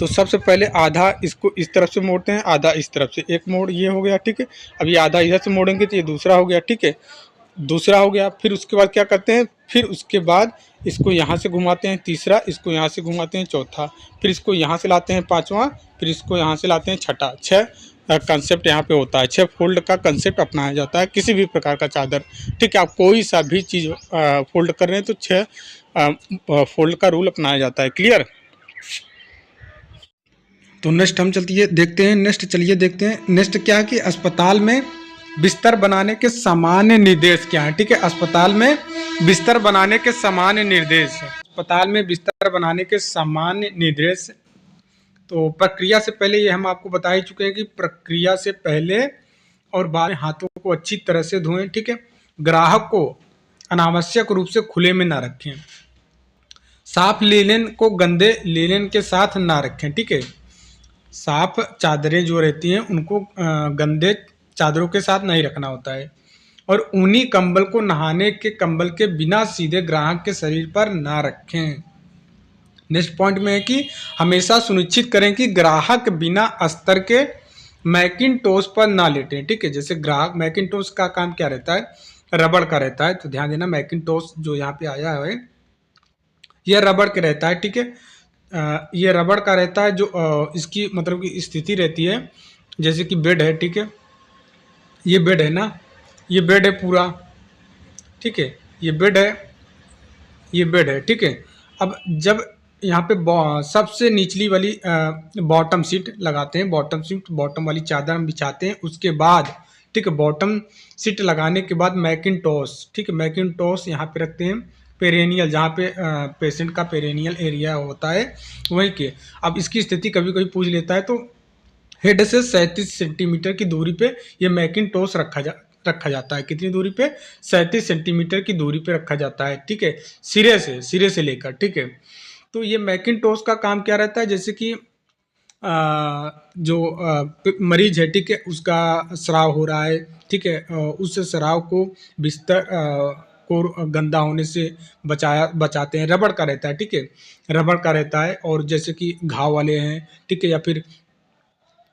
तो सबसे पहले आधा इसको इस तरफ से मोड़ते हैं, आधा इस तरफ से, एक मोड़ ये हो गया, ठीक है। अब ये आधा इधर से मोड़ेंगे तो ये दूसरा हो गया, ठीक है, दूसरा हो गया। फिर उसके बाद क्या करते हैं, फिर उसके बाद इसको यहाँ से घुमाते हैं, तीसरा, इसको यहाँ से घुमाते हैं, चौथा, फिर इसको यहाँ से लाते हैं, पाँचवा, फिर इसको यहाँ से लाते हैं, छठा। 6 कंसेप्ट यहाँ पे होता है। 6 फोल्ड का कंसेप्ट अपनाया जाता है किसी भी प्रकार का चादर, ठीक है। आप कोई सा भी चीज़ फोल्ड कर रहे हैं तो 6 फोल्ड का रूल अपनाया जाता है। क्लियर। तो नेक्स्ट हम चलिए देखते हैं नेक्स्ट क्या है कि अस्पताल में बिस्तर बनाने के सामान्य निर्देश क्या है, ठीक है। अस्पताल में बिस्तर बनाने के सामान्य निर्देश, अस्पताल में बिस्तर बनाने के सामान्य निर्देश। तो प्रक्रिया से पहले ये हम आपको बता ही चुके हैं कि प्रक्रिया से पहले और बाद में हाथों को अच्छी तरह से धोएं, ठीक है। ग्राहक को अनावश्यक रूप से खुले में ना रखें। साफ लीलन को गंदे लीलन के साथ ना रखें, ठीक है। साफ चादरें जो रहती हैं उनको गंदे चादरों के साथ नहीं रखना होता है। और ऊनी कंबल को नहाने के कंबल के बिना सीधे ग्राहक के शरीर पर ना रखें। नेक्स्ट पॉइंट में है कि हमेशा सुनिश्चित करें कि ग्राहक बिना अस्तर के मैकिनटोश पर ना लेटें, ठीक है। जैसे ग्राहक, मैकिनटोश का काम क्या रहता है, रबड़ का रहता है, तो ध्यान देना मैकिनटोश जो यहाँ पे आया है यह रबड़ के रहता है, ठीक है। ये रबड़ का रहता है, जो इसकी मतलब की स्थिति रहती है जैसे कि बेड है, ठीक है। ये बेड है ना, ये बेड है पूरा, ठीक है। ये बेड है, ये बेड है, ठीक है। अब जब यहाँ पे सबसे निचली वाली बॉटम सीट लगाते हैं, बॉटम सीट, बॉटम वाली चादर हम बिछाते हैं, उसके बाद, ठीक है, बॉटम सीट लगाने के बाद मैकिनटोश, ठीक है, मैकिनटोश यहाँ पे रखते हैं पेरेनियल, जहाँ पे पेशेंट का पेरेनियल एरिया होता है वहीं के। अब इसकी स्थिति कभी कभी पूछ लेता है, तो हेड से 37 सेंटीमीटर की दूरी पे ये मैकिनटोश रखा जाता है। कितनी दूरी पे? 37 सेंटीमीटर की दूरी पे रखा जाता है, ठीक है, सिरे से लेकर, ठीक है। तो ये मैकिनटोश का काम क्या रहता है, जैसे कि जो मरीज है, ठीक है, उसका स्राव हो रहा है, ठीक है, उस स्राव को बिस्तर को गंदा होने से बचाते हैं। रबड़ का रहता है, ठीक है, रबड़ का रहता है। और जैसे कि घाव वाले हैं, ठीक है, या फिर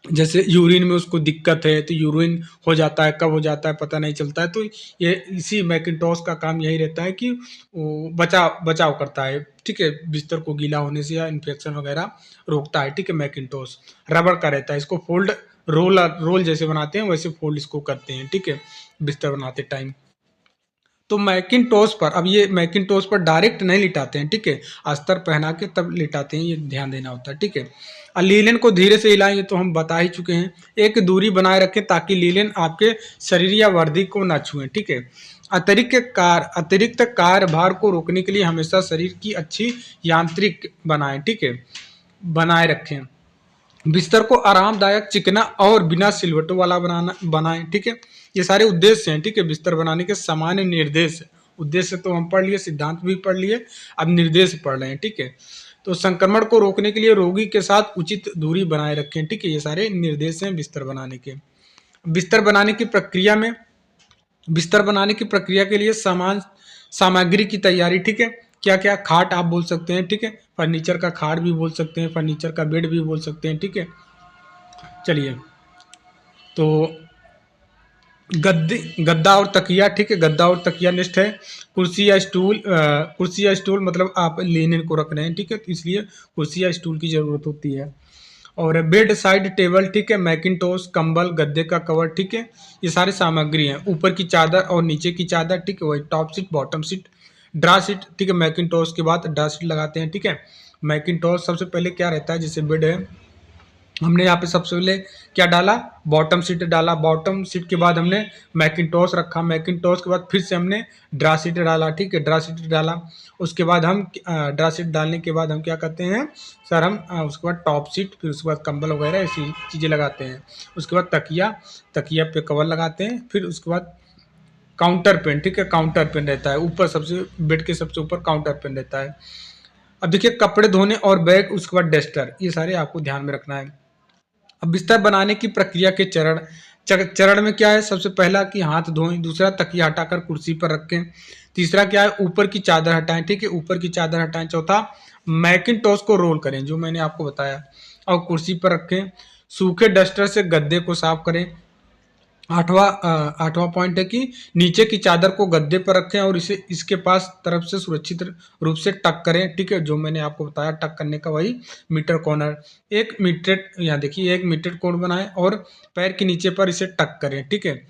जैसे यूरिन में उसको दिक्कत है, तो यूरिन हो जाता है, कब हो जाता है पता नहीं चलता है, तो ये इसी मैकिनटोश का काम यही रहता है कि वो बचाव करता है, ठीक है, बिस्तर को गीला होने से या इन्फेक्शन वगैरह रोकता है, ठीक है। मैकिनटोश रबड़ का रहता है, इसको फोल्ड रोल जैसे बनाते हैं वैसे फोल्ड इसको करते हैं, ठीक है, बिस्तर बनाते टाइम। तो मैकिनटोश पर, अब ये मैकिनटोश पर डायरेक्ट नहीं लिटाते हैं, ठीक है, अस्तर पहना के तब लिटाते हैं, ये ध्यान देना होता है, ठीक है। और लीलन को धीरे से हिलाएं, ये तो हम बता ही चुके हैं। एक दूरी बनाए रखें ताकि लीलन आपके शरीर या वर्दी को ना छुएं, ठीक है। अतिरिक्त कार्यभार को रोकने के लिए हमेशा शरीर की अच्छी यांत्रिक बनाएं, ठीक है, बनाए रखें। बिस्तर को आरामदायक, चिकना और बिना सिलवटों वाला बनाएं, ठीक है। ये सारे उद्देश्य हैं, ठीक है, बिस्तर बनाने के सामान्य निर्देश। उद्देश्य तो हम पढ़ लिए, सिद्धांत भी पढ़ लिए, अब निर्देश पढ़ रहे हैं, ठीक है। तो संक्रमण को रोकने के लिए रोगी के साथ उचित दूरी बनाए रखें, ठीक है, ये सारे निर्देश हैं बिस्तर बनाने के। बिस्तर बनाने की प्रक्रिया में, बिस्तर बनाने की प्रक्रिया के लिए सामग्री की तैयारी, ठीक है। क्या क्या? खाट आप बोल सकते हैं, ठीक है, फर्नीचर का खाट भी बोल सकते हैं, फर्नीचर का बेड भी बोल सकते हैं, ठीक है। चलिए, तो गद्दा और तकिया, ठीक है, गद्दा और तकिया नेक्स्ट है। कुर्सी या स्टूल, कुर्सी या स्टूल मतलब आप लेने को रख रहे हैं, ठीक है, तो इसलिए कुर्सी या स्टूल की ज़रूरत होती है। और बेड साइड टेबल, ठीक है, मैकिनटोश, कंबल, गद्दे का कवर, ठीक है, ये सारे सामग्री हैं। ऊपर की चादर और नीचे की चादर, ठीक है, वही top seat, bottom seat, draw sheet, ठीक है, मैकिनटोश के बाद ड्रा सीट लगाते हैं, ठीक है। मैकिनटोश सबसे पहले क्या रहता है, जैसे बेड है, हमने यहाँ पे सबसे पहले क्या डाला, बॉटम सीट डाला, बॉटम सीट के बाद हमने मैकिनटोश रखा, मैकिनटोश के बाद फिर से हमने ड्रा सीट डाला, ठीक है, ड्रा सीट डाला। उसके बाद हम ड्रा सीट डालने के बाद हम क्या करते हैं सर, हम उसके बाद टॉप सीट, फिर उसके बाद कंबल वगैरह ऐसी चीज़ें लगाते हैं। उसके बाद तकिया पे कवर लगाते हैं। फिर उसके बाद काउंटर पेन, ठीक है, काउंटर पेन रहता है ऊपर, सबसे बेड के सबसे ऊपर काउंटर पेन रहता है। अब देखिए, कपड़े धोने और बैग, उसके बाद डस्टर, ये सारे आपको ध्यान में रखना है। अब बिस्तर बनाने की प्रक्रिया के चरण में क्या है, सबसे पहला कि हाथ धोएं, दूसरा तकिया हटाकर कुर्सी पर रखें, तीसरा क्या है, ऊपर की चादर हटाएं, ठीक है, ऊपर की चादर हटाएं, चौथा मैकिनटोश को रोल करें जो मैंने आपको बताया और कुर्सी पर रखें, सूखे डस्टर से गद्दे को साफ करें। आठवां पॉइंट है कि नीचे की चादर को गद्दे पर रखें और इसे इसके पास तरफ से सुरक्षित रूप से टक करें, ठीक है, जो मैंने आपको बताया टक करने का वही मीटर कॉर्नर। एक मीटर, यहाँ देखिए, एक मीटर कोण बनाएं और पैर के नीचे पर इसे टक करें, ठीक है।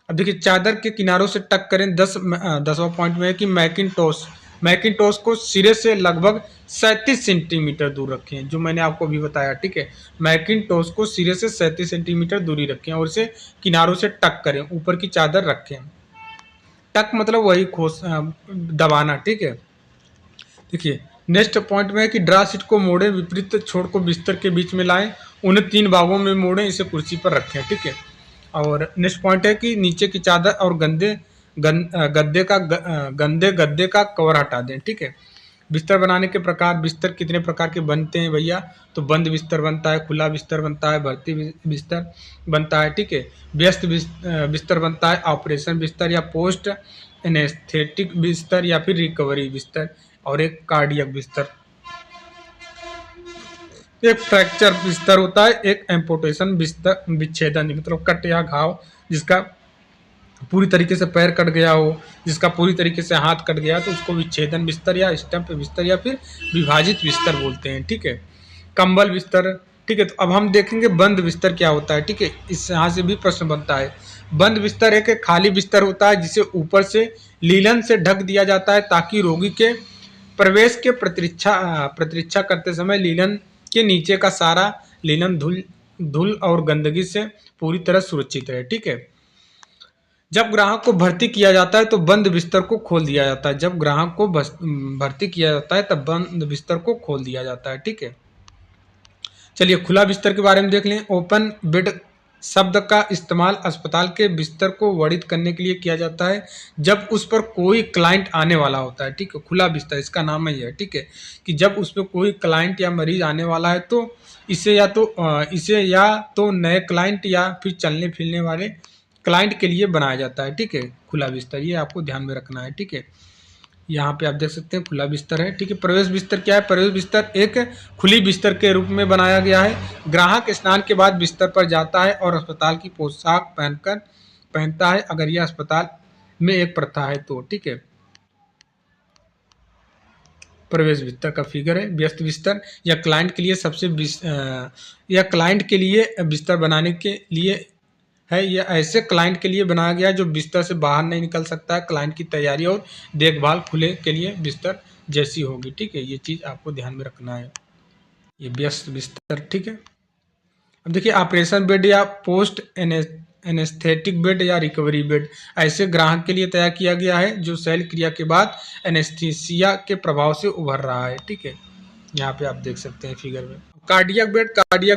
अब देखिए, चादर के किनारों से टक करें। 10वां पॉइंट में है कि मैकिनटोश को सिरे से लगभग 37 सेंटीमीटर दूर रखें, जो मैंने आपको अभी बताया, ठीक है। मैकिनटोश को सिरे से 37 सेंटीमीटर दूरी रखें और इसे किनारों से टक करें, ऊपर की चादर रखें। टक मतलब वही दबाना, ठीक है। देखिए, नेक्स्ट पॉइंट में है कि ड्रा सीट को मोड़ें, विपरीत छोर को बिस्तर के बीच में लाएं, उन्हें 3 भागों में मोड़ें, इसे कुर्सी पर रखें, ठीक है। और नेक्स्ट पॉइंट है कि नीचे की चादर और गंदे गद्दे का कवर हटा दें। ठीक है। बिस्तर बनाने के प्रकार, बिस्तर कितने प्रकार के बनते हैं भैया? तो बंद बिस्तर बनता है, खुला बिस्तर बनता है, भर्ती बिस्तर बनता है। ठीक है। व्यस्त बिस्तर बनता है, ऑपरेशन बिस्तर या पोस्ट एनेस्थेटिक बिस्तर या फिर रिकवरी बिस्तर, और एक कार्डियक बिस्तर। एक फ्रैक्चर बिस्तर होता है, एक एम्पुटेशन बिस्तर, विच्छेदन मतलब कट या घाव, जिसका पूरी तरीके से पैर कट गया हो, जिसका पूरी तरीके से हाथ कट गया, तो उसको विच्छेदन बिस्तर या स्टंप बिस्तर या फिर विभाजित बिस्तर बोलते हैं। ठीक है। कंबल बिस्तर। ठीक है। तो अब हम देखेंगे बंद बिस्तर क्या होता है। ठीक है। इस यहाँ से भी प्रश्न बनता है। बंद बिस्तर एक खाली बिस्तर होता है जिसे ऊपर से लीलन से ढक दिया जाता है ताकि रोगी के प्रवेश के प्रतीक्षा करते समय लीलन के नीचे का सारा लीलन धूल और गंदगी से पूरी तरह सुरक्षित रहे। ठीक है। जब ग्राहक को भर्ती किया जाता है तो बंद बिस्तर को खोल दिया जाता है। जब ग्राहक को भर्ती किया जाता है तब बंद बिस्तर को खोल दिया जाता है। ठीक है। चलिए खुला बिस्तर के बारे में देख लें। ओपन बेड शब्द का इस्तेमाल अस्पताल के बिस्तर को वर्णित करने के लिए किया जाता है जब उस पर कोई क्लाइंट आने वाला होता है। ठीक है। खुला बिस्तर इसका नाम ही है। ठीक है। कि जब उस पर कोई क्लाइंट या मरीज आने वाला है तो इसे या तो नए क्लाइंट या फिर चलने फिरने वाले क्लाइंट के लिए बनाया जाता है। ठीक है। खुला बिस्तर ये आपको ध्यान में रखना है। ठीक है। यहाँ पे आप देख सकते हैं खुला बिस्तर है। ठीक है। प्रवेश बिस्तर क्या है? प्रवेश बिस्तर एक खुली बिस्तर के रूप में बनाया गया है। ग्राहक स्नान के बाद बिस्तर पर जाता है और अस्पताल की पोशाक पहनता है अगर यह अस्पताल में एक प्रथा है तो। ठीक है। प्रवेश बिस्तर का फिगर है। व्यस्त बिस्तर या क्लाइंट के लिए बिस्तर बनाने के लिए है। यह ऐसे क्लाइंट के लिए बनाया गया है जो बिस्तर से बाहर नहीं निकल सकता है। क्लाइंट की तैयारी और देखभाल खुले के लिए बिस्तर जैसी होगी। ठीक है। ये चीज़ आपको ध्यान में रखना है। ये व्यस्त बिस्तर। ठीक है। अब देखिए ऑपरेशन बेड या पोस्ट एनेस्थेटिक बेड या रिकवरी बेड ऐसे ग्राहक के लिए तैयार किया गया है जो शैल क्रिया के बाद एनेस्थीसिया के प्रभाव से उभर रहा है। ठीक है। यहाँ पे आप देख सकते हैं फिगर में। कार्डियक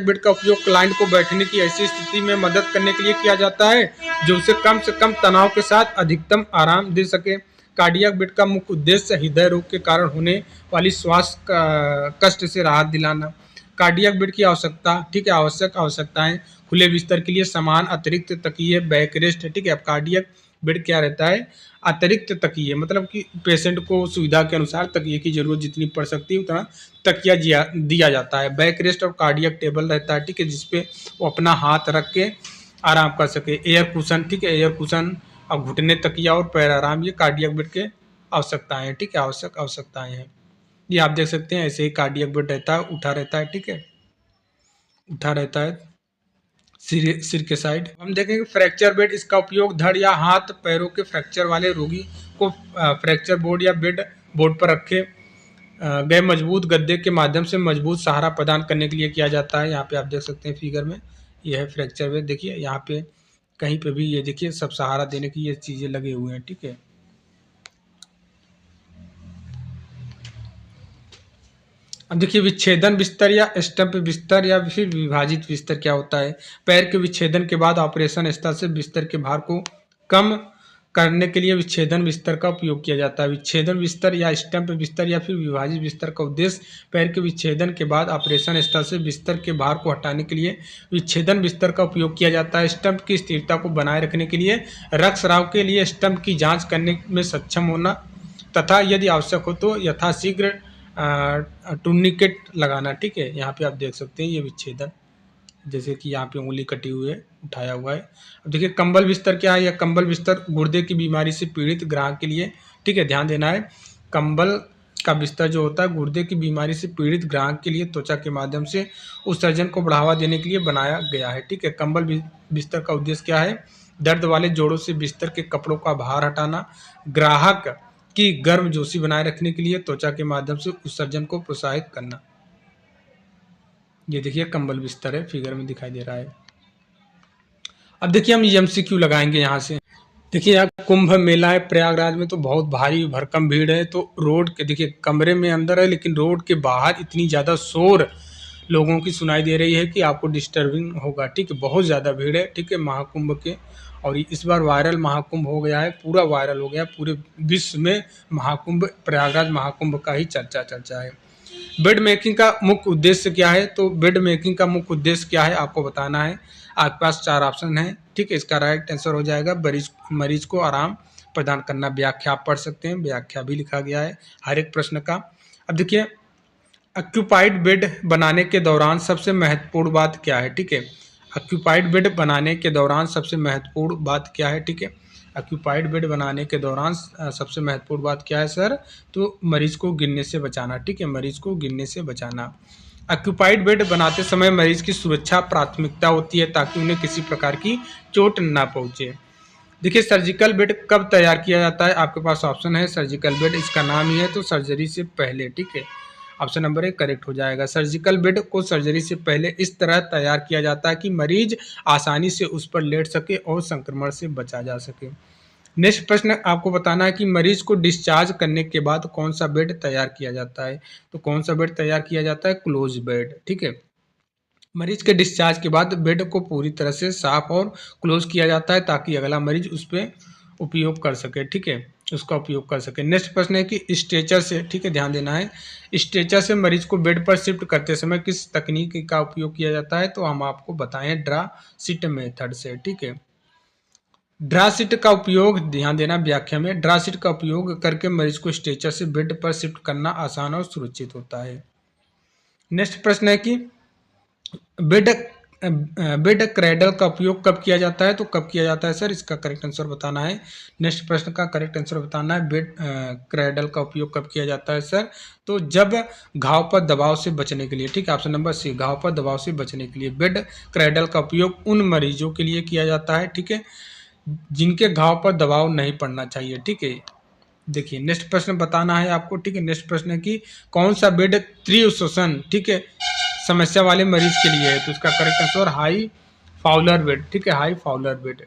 बेड का उपयोग क्लाइंट को बैठने की ऐसी स्थिति में मदद करने के लिए किया जाता है जो उसे कम से कम तनाव के साथ अधिकतम आराम दे सके। कार्डियक बेड का मुख्य उद्देश्य हृदय रोग के कारण होने वाली श्वास कष्ट से राहत दिलाना। कार्डियक बेड की आवश्यकता। ठीक है। आवश्यकताएं खुले बिस्तर के लिए सामान अतिरिक्त तकिए बैक रेस्ट। ठीक है। अब कार्डियक बेड क्या रहता है? अतिरिक्त तकिए मतलब कि पेशेंट को सुविधा के अनुसार तकिए की जरूरत जितनी पड़ सकती है उतना तकिया दिया जाता है। बैक रेस्ट और कार्डियक टेबल रहता है। ठीक है। जिसपे वो अपना हाथ रख के आराम कर सके। Air cushion. ठीक है। एयर कुशन और घुटने तकिया और पैर आराम, ये कार्डियक बेड के आवश्यकताएं। ठीक है। आवश्यकताएं हैं। ये आप देख सकते हैं ऐसे ही कार्डियक बेड रहता है, उठा रहता है। ठीक है। उठा रहता है सिर के साइड। हम देखेंगे फ्रैक्चर बेड। इसका उपयोग धड़ या हाथ पैरों के फ्रैक्चर वाले रोगी को फ्रैक्चर बोर्ड या बेड बोर्ड पर रखे गए मजबूत गद्दे के माध्यम से मजबूत सहारा प्रदान करने के लिए किया जाता है। यहाँ पे आप देख सकते हैं फिगर में, यह है फ्रैक्चर बेड। देखिए यहाँ पे कहीं पे भी ये देखिए सब सहारा देने की ये चीज़ें लगे हुए हैं। ठीक है। अब देखिए विच्छेदन बिस्तर या स्टंप बिस्तर या फिर विभाजित बिस्तर क्या होता है? पैर के विच्छेदन के बाद ऑपरेशन स्थल से बिस्तर के भार को कम करने के लिए विच्छेदन बिस्तर का उपयोग किया जाता है। विच्छेदन बिस्तर या स्टंप बिस्तर या फिर विभाजित बिस्तर का उद्देश्य पैर के विच्छेदन के बाद ऑपरेशन स्थल से बिस्तर के भार को हटाने के लिए विच्छेदन बिस्तर का उपयोग किया जाता है। स्टंप की स्थिरता को बनाए रखने के लिए रक्तस्राव के लिए स्टंप की जाँच करने में सक्षम होना तथा यदि आवश्यक हो तो यथाशीघ्र टूर्निकेट लगाना। ठीक है। यहाँ पे आप देख सकते हैं ये विच्छेदन, जैसे कि यहाँ पे उंगली कटी हुई है, उठाया हुआ है। अब देखिए कंबल बिस्तर क्या है? या कंबल बिस्तर गुर्दे की बीमारी से पीड़ित ग्राहक के लिए, ठीक है, ध्यान देना है, कंबल का बिस्तर जो होता है गुर्दे की बीमारी से पीड़ित ग्राहक के लिए त्वचा के माध्यम से उत्सर्जन को बढ़ावा देने के लिए बनाया गया है। ठीक है। कंबल बिस्तर का उद्देश्य क्या है? दर्द वाले जोड़ों से बिस्तर के कपड़ों का भार हटाना, ग्राहक की गर्मजोशी बनाए रखने के लिए त्वचा के माध्यम से उत्सर्जन को प्रोत्साहित करना। ये देखिए कंबल बिस्तर है, फिगर में दिखाई दे रहा है। अब देखिए हम एमसीक्यू लगाएंगे यहाँ से। देखिए यहाँ कुंभ मेला है प्रयागराज में, तो बहुत भारी भरकम भीड़ है। तो रोड के देखिए कमरे में अंदर है लेकिन रोड के बाहर इतनी ज़्यादा शोर लोगों की सुनाई दे रही है कि आपको डिस्टर्बिंग होगा। ठीक है। बहुत ज़्यादा भीड़ है। ठीक है। महाकुंभ के और इस बार वायरल महाकुंभ हो गया है, पूरा वायरल हो गया, पूरे विश्व में महाकुंभ, प्रयागराज महाकुंभ का ही चर्चा है। बेड मेकिंग का मुख्य उद्देश्य क्या है? तो बेड मेकिंग का मुख्य उद्देश्य क्या है आपको बताना है। आपके पास 4 ऑप्शन है, ठीक है। इसका राइट आंसर हो जाएगा मरीज को आराम प्रदान करना। व्याख्या आप पढ़ सकते हैं, व्याख्या भी लिखा गया है हर एक प्रश्न का। अब देखिए, ऑक्यूपाइड बेड बनाने के दौरान सबसे महत्वपूर्ण बात क्या है, ठीक है। ऑक्यूपाइड बेड बनाने के दौरान सबसे महत्वपूर्ण बात क्या है, ठीक है। ऑक्यूपाइड बेड बनाने के दौरान सबसे महत्वपूर्ण बात क्या है सर? तो मरीज को गिरने से बचाना, ठीक है, मरीज को गिरने से बचाना। ऑक्यूपाइड बेड बनाते समय मरीज की सुरक्षा प्राथमिकता होती है ताकि उन्हें किसी प्रकार की चोट ना पहुंचे। देखिए, सर्जिकल बेड कब तैयार किया जाता है? आपके पास ऑप्शन है सर्जिकल बेड, इसका नाम ही है तो सर्जरी से पहले, ठीक है। ऑप्शन नंबर 1 करेक्ट हो जाएगा। सर्जिकल बेड को सर्जरी से पहले इस तरह तैयार किया जाता है कि मरीज आसानी से उस पर लेट सके और संक्रमण से बचा जा सके। नेक्स्ट प्रश्न आपको बताना है कि मरीज को डिस्चार्ज करने के बाद कौन सा बेड तैयार किया जाता है? तो कौन सा बेड तैयार किया जाता है? क्लोज बेड, ठीक है। मरीज के डिस्चार्ज के बाद बेड को पूरी तरह से साफ और क्लोज किया जाता है ताकि अगला मरीज उस पर उपयोग कर सके, ठीक है, उसका उपयोग कर सके। नेक्स्ट प्रश्न है कि स्ट्रेचर से, ठीक है, ध्यान देना है, स्ट्रेचर से मरीज को बेड पर शिफ्ट करते समय किस तकनीक का उपयोग किया जाता है? तो हम आपको बताएं ड्रा सिट मेथड से, ठीक है। ड्रा सीट का उपयोग, ध्यान देना व्याख्या में, ड्रा सीट का उपयोग करके मरीज को स्ट्रेचर से बेड पर शिफ्ट करना आसान और सुरक्षित होता है। नेक्स्ट प्रश्न है कि बेड बेड क्रैडल का उपयोग कब किया जाता है? तो कब किया जाता है सर? इसका करेक्ट आंसर बताना है। नेक्स्ट प्रश्न का करेक्ट आंसर बताना है, बेड क्रैडल का उपयोग कब किया जाता है सर? तो जब घाव पर दबाव से बचने के लिए, ठीक है, ऑप्शन नंबर सी, घाव पर दबाव से बचने के लिए बेड क्रैडल का उपयोग उन मरीजों के लिए किया जाता है, ठीक है, जिनके घाव पर दबाव नहीं पड़ना चाहिए, ठीक है। देखिए, नेक्स्ट प्रश्न बताना है आपको, ठीक है। नेक्स्ट प्रश्न है कि कौन सा बेड तीव्र श्वसन, ठीक है, समस्या वाले मरीज के लिए है? तो इसका correct answer high Fowler bed, ठीक है, high Fowler bed.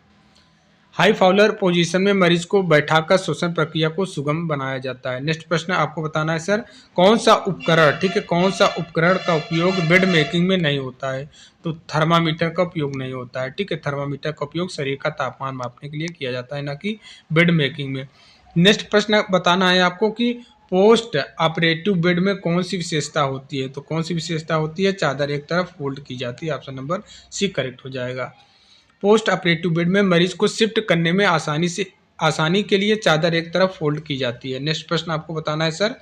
High Fowler position में मरीज को बैठाकर श्वसन प्रक्रिया को सुगम बनाया जाता है। नेक्स्ट प्रश्न आपको बताना है सर, कौन सा उपकरण, ठीक है, कौन सा उपकरण का उपयोग बेड मेकिंग में नहीं होता है? तो थर्मामीटर का उपयोग नहीं होता है, ठीक है, थर्मामीटर का उपयोग शरीर का तापमान मापने के लिए किया जाता है, ना कि बेड मेकिंग में। नेक्स्ट प्रश्न बताना है आपको कि पोस्ट ऑपरेटिव बेड में कौन सी विशेषता होती है? तो कौन सी विशेषता होती है? चादर एक तरफ फोल्ड की जाती है, ऑप्शन नंबर सी करेक्ट हो जाएगा। पोस्ट ऑपरेटिव बेड में मरीज को शिफ्ट करने में आसानी के लिए चादर एक तरफ फोल्ड की जाती है। नेक्स्ट प्रश्न आपको बताना है सर,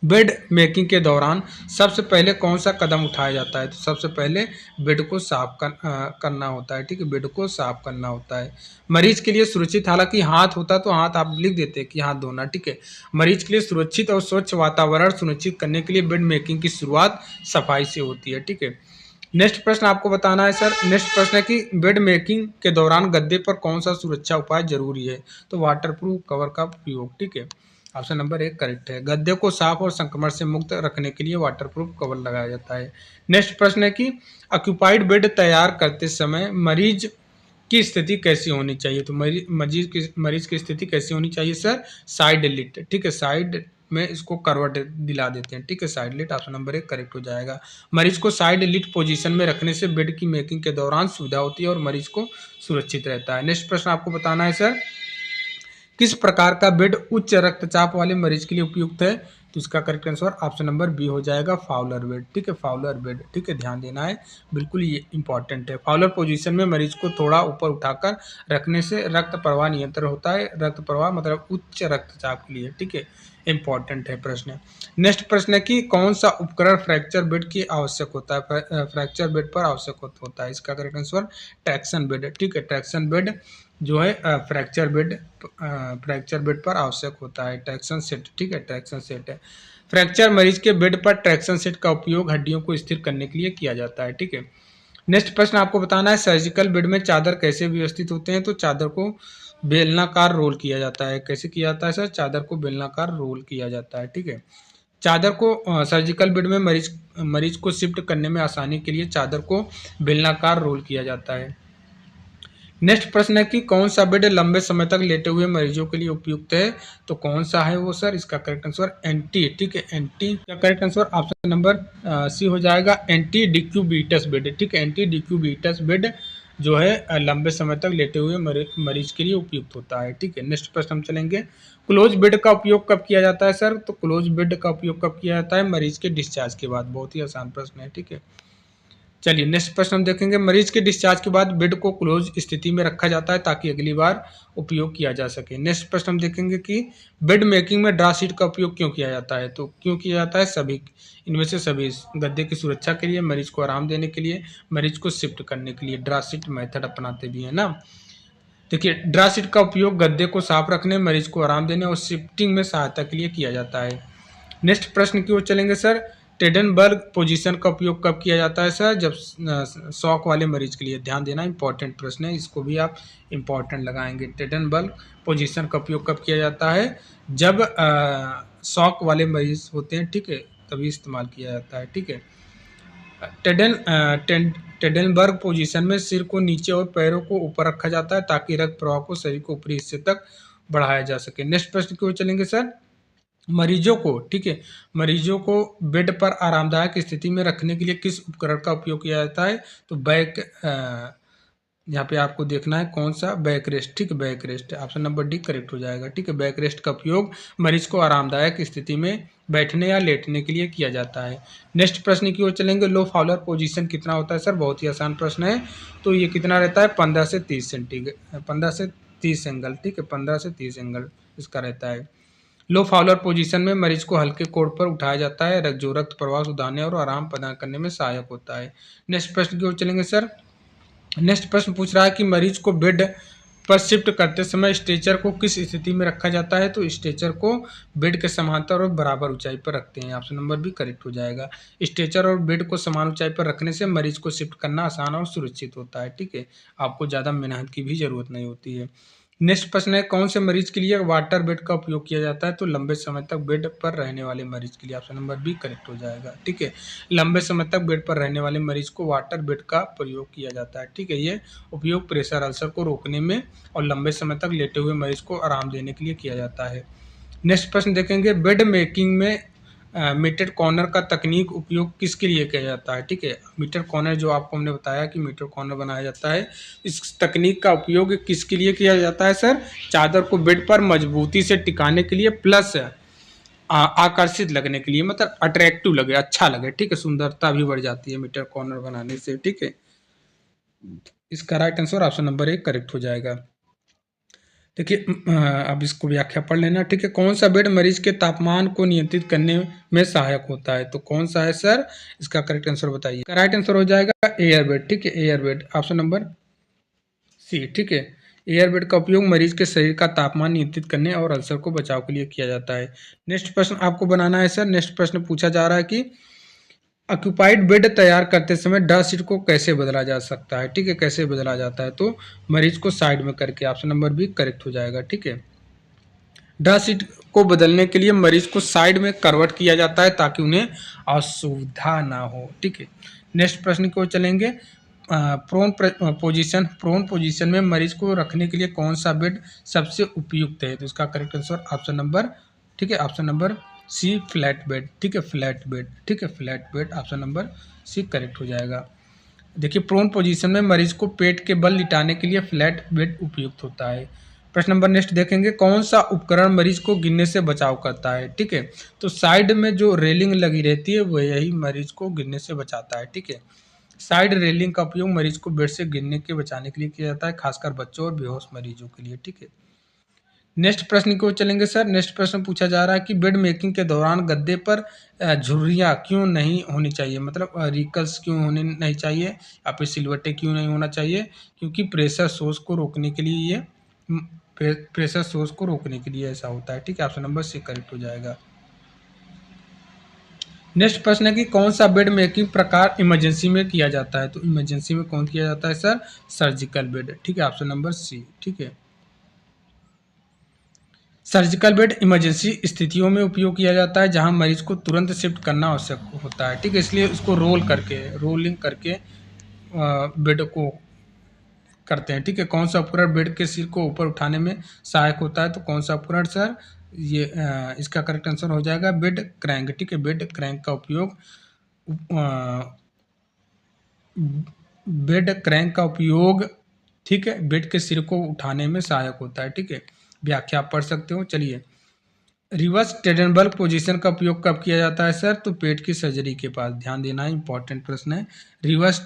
बेड मेकिंग के दौरान सबसे पहले कौन सा कदम उठाया जाता है? तो सबसे पहले बेड को साफ करना होता है, ठीक है, बेड को साफ करना होता है मरीज के लिए सुरक्षित, हालांकि हाथ होता तो हाथ आप लिख देते कि हाथ धोना, ठीक है। मरीज के लिए सुरक्षित और स्वच्छ वातावरण सुनिश्चित करने के लिए बेड मेकिंग की शुरुआत सफाई से होती है, ठीक है। नेक्स्ट प्रश्न आपको बताना है सर, नेक्स्ट प्रश्न है कि बेड मेकिंग के दौरान गद्दे पर कौन सा सुरक्षा उपाय जरूरी है? तो वाटरप्रूफ कवर का उपयोग, ठीक है, ऑप्शन नंबर 1 करेक्ट है। गद्दे को साफ और संक्रमण से मुक्त रखने के लिए वाटरप्रूफ कवर लगाया जाता है। नेक्स्ट प्रश्न है कि ऑक्यूपाइड बेड तैयार करते समय मरीज की स्थिति कैसी होनी चाहिए? तो मरीज की स्थिति कैसी होनी चाहिए सर? साइड लिट, ठीक है, साइड में इसको करवट दिला देते हैं, ठीक है, side lit, option number 1 correct हो जाएगा। मरीज को साइड लिट पोजीशन में रखने से बेड की मेकिंग के दौरान सुविधा होती है और मरीज को सुरक्षित रहता है। नेक्स्ट प्रश्न आपको बताना है सर, किस प्रकार का बेड उच्च रक्तचाप वाले मरीज के लिए उपयुक्त है? तो इसका correct answer option number B हो जाएगा, फाउलर बेड, ठीक है, फाउलर बेड, ठीक है, ध्यान देना है, बिल्कुल ये इंपॉर्टेंट है। फाउलर पोजीशन में मरीज को थोड़ा ऊपर उठाकर रखने से रक्त प्रवाह नियंत्रण होता है, रक्त प्रवाह मतलब उच्च रक्तचाप के लिए, ठीक है, इंपॉर्टेंट है प्रश्न। नेक्स्ट प्रश्न है कि कौन सा उपकरण फ्रैक्चर बेड की आवश्यक होता है? फ्रैक्चर बेड पर आवश्यक होता है, इसका करेक्ट आंसर ट्रैक्शन बेड, ठीक है, ट्रैक्शन बेड जो है फ्रैक्चर बेड पर आवश्यक होता है। ट्रैक्शन सेट, ठीक है, ट्रैक्शन सेट है। फ्रैक्चर मरीज के बेड पर ट्रैक्शन सेट का उपयोग हड्डियों को स्थिर करने के लिए किया जाता है, ठीक है। नेक्स्ट प्रश्न आपको बताना है, सर्जिकल बेड में चादर कैसे व्यवस्थित होते हैं? तो चादर को बेलनाकार रोल किया जाता है। कैसे किया जाता है सर? चादर को बेलनाकार रोल किया जाता है, ठीक है। चादर को सर्जिकल बेड में मरीज को शिफ्ट करने में आसानी के लिए चादर को बेलनाकार रोल किया जाता है। नेक्स्ट प्रश्न है कि कौन सा बेड लंबे समय तक लेटे हुए मरीजों के लिए उपयुक्त है? तो कौन सा है वो सर? इसका करेक्ट आंसर एंटी, ठीक है, एंटी का correct answer option number C हो जाएगा, एंटी डिक्यूबिटस बेड, ठीक है, एंटी डिक्यूबिटस बेड जो है लंबे समय तक लेटे हुए मरीज के लिए उपयुक्त होता है। ठीक है, नेक्स्ट प्रश्न हम चलेंगे। क्लोज बेड का उपयोग कब किया जाता है सर? तो क्लोज बेड का उपयोग कब किया जाता है? मरीज के डिस्चार्ज के बाद। बहुत ही आसान प्रश्न है। ठीक है, चलिए नेक्स्ट प्रश्न हम देखेंगे। मरीज के डिस्चार्ज के बाद बेड को क्लोज स्थिति में रखा जाता है ताकि अगली बार उपयोग किया जा सके। नेक्स्ट प्रश्न हम देखेंगे कि बेड मेकिंग में ड्रा शीट का उपयोग क्यों किया जाता है? तो क्यों किया जाता है? सभी इनमें से सभी गद्दे की सुरक्षा के लिए, मरीज को आराम देने के लिए, मरीज को शिफ्ट करने के लिए ड्रा शीट मेथड अपनाते भी है ना। देखिए, ड्रा शीट का उपयोग गद्दे को साफ रखने, मरीज को आराम देने और शिफ्टिंग में सहायता के लिए किया जाता है। नेक्स्ट प्रश्न की ओर चलेंगे सर। टेडनबर्ग पोजीशन का उपयोग कब किया जाता है सर? जब शॉक वाले मरीज के लिए। ध्यान देना, इंपॉर्टेंट प्रश्न है, इसको भी आप इंपॉर्टेंट लगाएंगे। टेडनबर्ग पोजीशन का उपयोग कब किया जाता है? जब शॉक वाले मरीज होते हैं, ठीक है, तभी इस्तेमाल किया जाता है। ठीक है, टेडनबर्ग पोजीशन में सिर को नीचे और पैरों को ऊपर रखा जाता है ताकि रक्त प्रवाह को शरीर के ऊपरी हिस्से तक बढ़ाया जा सके। नेक्स्ट प्रश्न की ओर चलेंगे सर। मरीजों को, ठीक है, मरीजों को बेड पर आरामदायक स्थिति में रखने के लिए किस उपकरण का उपयोग किया जाता है? तो यहाँ पे आपको देखना है कौन सा, बैक रेस्ट। ठीक है, back rest, option number D correct हो जाएगा। ठीक है, बैक रेस्ट का उपयोग मरीज को आरामदायक स्थिति में बैठने या लेटने के लिए किया जाता है। नेक्स्ट प्रश्न की ओर चलेंगे। लो फाउलर पोजीशन कितना होता है सर? बहुत ही आसान प्रश्न है। तो ये कितना रहता है? 15 से 30 सेंटीग्रेड, 15 से 30 एंगल। ठीक है, 15 से 30 एंगल इसका रहता है। लो फाउलर पोजीशन में मरीज को हल्के कोड पर उठाया जाता है जो रक्त प्रवाह सुधारने और आराम प्रदान करने में सहायक होता है। नेक्स्ट प्रश्न की ओर चलेंगे सर। नेक्स्ट प्रश्न पूछ रहा है कि मरीज को बेड पर शिफ्ट करते समय स्ट्रेचर को किस स्थिति में रखा जाता है? तो स्ट्रेचर को बेड के समांतर और बराबर ऊंचाई पर रखते हैं। ऑप्शन नंबर भी करेक्ट हो जाएगा। स्ट्रेचर और बेड को समान ऊंचाई पर रखने से मरीज को शिफ्ट करना आसान और सुरक्षित होता है। ठीक है, आपको ज़्यादा मेहनत की भी जरूरत नहीं होती है। नेक्स्ट प्रश्न है, कौन से मरीज के लिए वाटर बेड का उपयोग किया जाता है? तो लंबे समय तक बेड पर रहने वाले मरीज के लिए। ऑप्शन नंबर बी करेक्ट हो जाएगा। ठीक है, लंबे समय तक बेड पर रहने वाले मरीज को वाटर बेड का प्रयोग किया जाता है। ठीक है, ये उपयोग प्रेशर अल्सर को रोकने में और लंबे समय तक लेटे हुए मरीज को आराम देने के लिए किया जाता है। नेक्स्ट प्रश्न देखेंगे। बेड मेकिंग में मीटर कॉर्नर का तकनीक उपयोग किसके लिए किया जाता है? ठीक है, मीटर कॉर्नर जो आपको हमने बताया कि मीटर कॉर्नर बनाया जाता है, इस तकनीक का उपयोग किसके लिए किया जाता है सर? चादर को बेड पर मजबूती से टिकाने के लिए प्लस आकर्षित लगने के लिए, मतलब अट्रैक्टिव लगे, अच्छा लगे। ठीक है, सुंदरता भी बढ़ जाती है मीटर कॉर्नर बनाने से। ठीक है, इसका right answer option number 1 correct हो जाएगा। देखिए, अब इसको व्याख्या पढ़ लेना। ठीक है, कौन सा बेड मरीज के तापमान को नियंत्रित करने में सहायक होता है? तो कौन सा है सर? इसका करेक्ट आंसर बताइए। राइट आंसर हो जाएगा एयर बेड। ठीक है, air bed, option number C. ठीक है, एयर बेड का उपयोग मरीज के शरीर का तापमान नियंत्रित करने और अल्सर को बचाव के लिए किया जाता है। नेक्स्ट प्रश्न आपको बनाना है सर। नेक्स्ट प्रश्न पूछा जा रहा है कि ऑक्यूपाइड बेड तैयार करते समय ड्रा शीट को कैसे बदला जा सकता है? ठीक है, कैसे बदला जाता है? तो मरीज को साइड में करके। ऑप्शन नंबर बी करेक्ट हो जाएगा। ठीक है, ड्रा शीट को बदलने के लिए मरीज को साइड में कन्वर्ट किया जाता है ताकि उन्हें असुविधा ना हो। ठीक है, नेक्स्ट प्रश्न की ओर चलेंगे। प्रोन पोजीशन में मरीज को रखने के लिए कौन सा बेड सबसे उपयुक्त है? तो इसका करेक्ट आंसर ऑप्शन नंबर, ठीक है, option number C flat bed. ठीक है, फ्लैट बेड। ठीक है, flat bed, option number C correct हो जाएगा। देखिए, प्रोन पोजीशन में मरीज को पेट के बल लिटाने के लिए फ्लैट बेड उपयुक्त होता है। प्रश्न नंबर नेक्स्ट देखेंगे। कौन सा उपकरण मरीज को गिरने से बचाव करता है? ठीक है, तो साइड में जो रेलिंग लगी रहती है वो यही मरीज को गिरने से बचाता है। ठीक है, साइड रेलिंग का उपयोग मरीज को बेड से गिरने के बचाने के लिए किया जाता है, खासकर बच्चों और बेहोश मरीजों के लिए। ठीक है, नेक्स्ट प्रश्न की ओर चलेंगे सर। नेक्स्ट प्रश्न पूछा जा रहा है कि बेड मेकिंग के दौरान गद्दे पर झुर्रियाँ क्यों नहीं होनी चाहिए? मतलब रिकल्स क्यों होने नहीं चाहिए, या फिर सिलवटें क्यों नहीं होना चाहिए? क्योंकि प्रेशर सोर्स को रोकने के लिए ये प्रेशर सोर्स को रोकने के लिए ऐसा होता है। ठीक है, ऑप्शन नंबर सी करेक्ट हो जाएगा। नेक्स्ट प्रश्न है कि कौन सा बेड मेकिंग प्रकार इमरजेंसी में किया जाता है? तो इमरजेंसी में कौन किया जाता है सर? Surgical bed. ठीक है, ऑप्शन नंबर सी। ठीक है, सर्जिकल बेड इमरजेंसी स्थितियों में उपयोग किया जाता है जहां मरीज को तुरंत शिफ्ट करना आवश्यक होता है। ठीक है, इसलिए उसको रोलिंग करके बेड को करते हैं। ठीक है, कौन सा उपकरण बेड के सिर को ऊपर उठाने में सहायक होता है? तो कौन सा उपकरण सर? ये इसका करेक्ट आंसर हो जाएगा बेड क्रैंक। ठीक है, बेड क्रैंक का उपयोग बेड क्रैंक का उपयोग, ठीक है, बेड के सिर को उठाने में सहायक होता है, ठीक है। व्याख्या आप पढ़ सकते हो। चलिए, रिवर्स टेडनबर्ग पोजीशन का उपयोग कब किया जाता है सर? तो पेट की सर्जरी के पास। ध्यान देना, इंपॉर्टेंट प्रश्न है। रिवर्स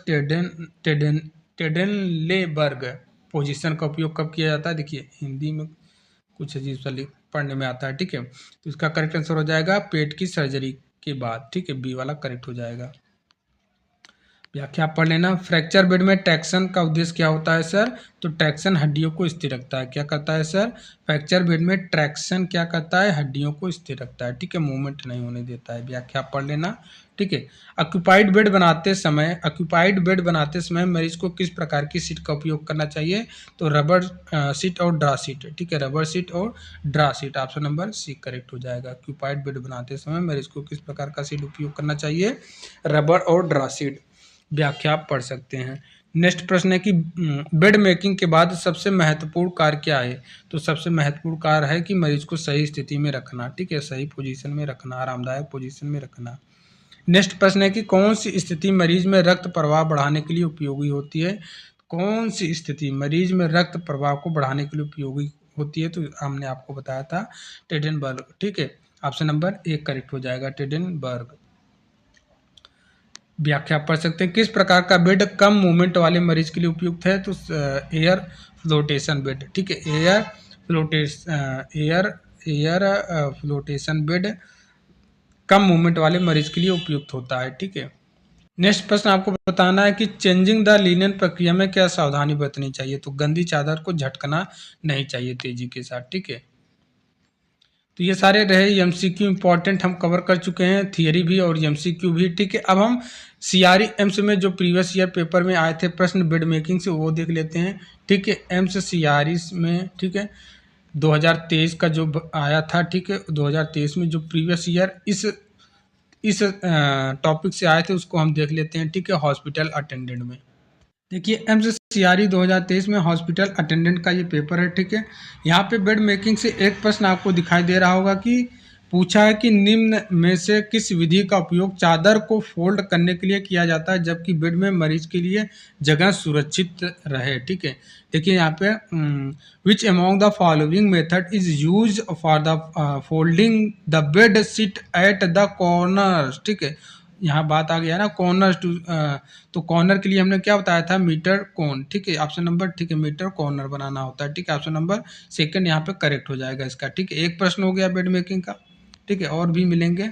टेडनलेबर्ग पोजीशन का उपयोग कब किया जाता है? देखिए, हिंदी में कुछ अजीब सा पढ़ने में आता है, ठीक है। तो इसका करेक्ट आंसर हो जाएगा पेट की सर्जरी के बाद, ठीक है, बी वाला करेक्ट हो जाएगा। व्याख्या आप पढ़ लेना। फ्रैक्चर बेड में ट्रैक्शन का उद्देश्य क्या होता है सर? तो ट्रैक्शन हड्डियों को स्थिर रखता है। क्या करता है सर? फ्रैक्चर बेड में ट्रैक्शन क्या करता है? हड्डियों को स्थिर रखता है, ठीक है, मूवमेंट नहीं होने देता है। व्याख्या आप पढ़ लेना, ठीक है। ऑक्यूपाइड बेड बनाते समय मरीज को किस प्रकार की सीट का उपयोग करना चाहिए? तो रबर सीट और ड्रा सीट, ठीक है, रबर सीट और draw sheet. Option number C correct हो जाएगा। ऑक्यूपाइड बेड बनाते समय मरीज को किस प्रकार का सीट उपयोग करना चाहिए? रबर और ड्रा सीट। व्याख्या आप पढ़ सकते हैं। नेक्स्ट प्रश्न है कि बेड मेकिंग के बाद सबसे महत्वपूर्ण कार्य क्या है? तो सबसे महत्वपूर्ण कार्य है कि मरीज को सही स्थिति में रखना, ठीक है, सही पोजीशन में रखना, आरामदायक पोजीशन में रखना। नेक्स्ट प्रश्न है कि कौन सी स्थिति मरीज में रक्त प्रवाह बढ़ाने के लिए उपयोगी होती है? कौन सी स्थिति मरीज में रक्त प्रवाह को बढ़ाने के लिए उपयोगी होती है? तो हमने आपको बताया था टेडनबर्ग, ठीक है। ऑप्शन नंबर एक करेक्ट हो जाएगा, टेडनबर्ग। व्याख्या पढ़ सकते हैं। किस प्रकार का बेड कम मूवमेंट वाले मरीज के लिए उपयुक्त है? तो एयर फ्लोटेशन बेड, ठीक है, एयर फ्लोटेशन बेड कम मूवमेंट वाले मरीज के लिए उपयुक्त होता है, ठीक है। नेक्स्ट प्रश्न आपको बताना है कि चेंजिंग द लिनन प्रक्रिया में क्या सावधानी बरतनी चाहिए? तो गंदी चादर को झटकना नहीं चाहिए तेजी के साथ, ठीक है। तो ये सारे रहे एमसीक्यू इंपॉर्टेंट, हम कवर कर चुके हैं, थियरी भी और एमसीक्यू भी, ठीक है। अब हम सीआरई एम्स में जो प्रीवियस ईयर पेपर में आए थे प्रश्न बेड मेकिंग से, वो देख लेते हैं, ठीक है। एम्स सीआरई में, ठीक है, 2023 का जो आया था, ठीक है, 2023 में जो प्रीवियस ईयर इस टॉपिक से आए थे उसको हम देख लेते हैं, ठीक है। हॉस्पिटल अटेंडेंट में देखिए, एमसीसीआरई 2023 में हॉस्पिटल अटेंडेंट का ये पेपर है, ठीक है। यहाँ पे बेड मेकिंग से एक प्रश्न आपको दिखाई दे रहा होगा कि पूछा है कि निम्न में से किस विधि का उपयोग चादर को फोल्ड करने के लिए किया जाता है जबकि बेड में मरीज के लिए जगह सुरक्षित रहे, ठीक है। देखिए यहाँ पे which among the following method is use for the folding the bed sheet at the corner, ठीक है। यहाँ बात आ गया ना कॉर्नर टू, तो कॉर्नर के लिए हमने क्या बताया था? मीटर कोन, ठीक है, ऑप्शन नंबर, ठीक है, मीटर कॉर्नर बनाना होता है, ठीक है। ऑप्शन नंबर सेकंड यहाँ पे करेक्ट हो जाएगा इसका, ठीक है। एक प्रश्न हो गया बेड मेकिंग का, ठीक है, और भी मिलेंगे।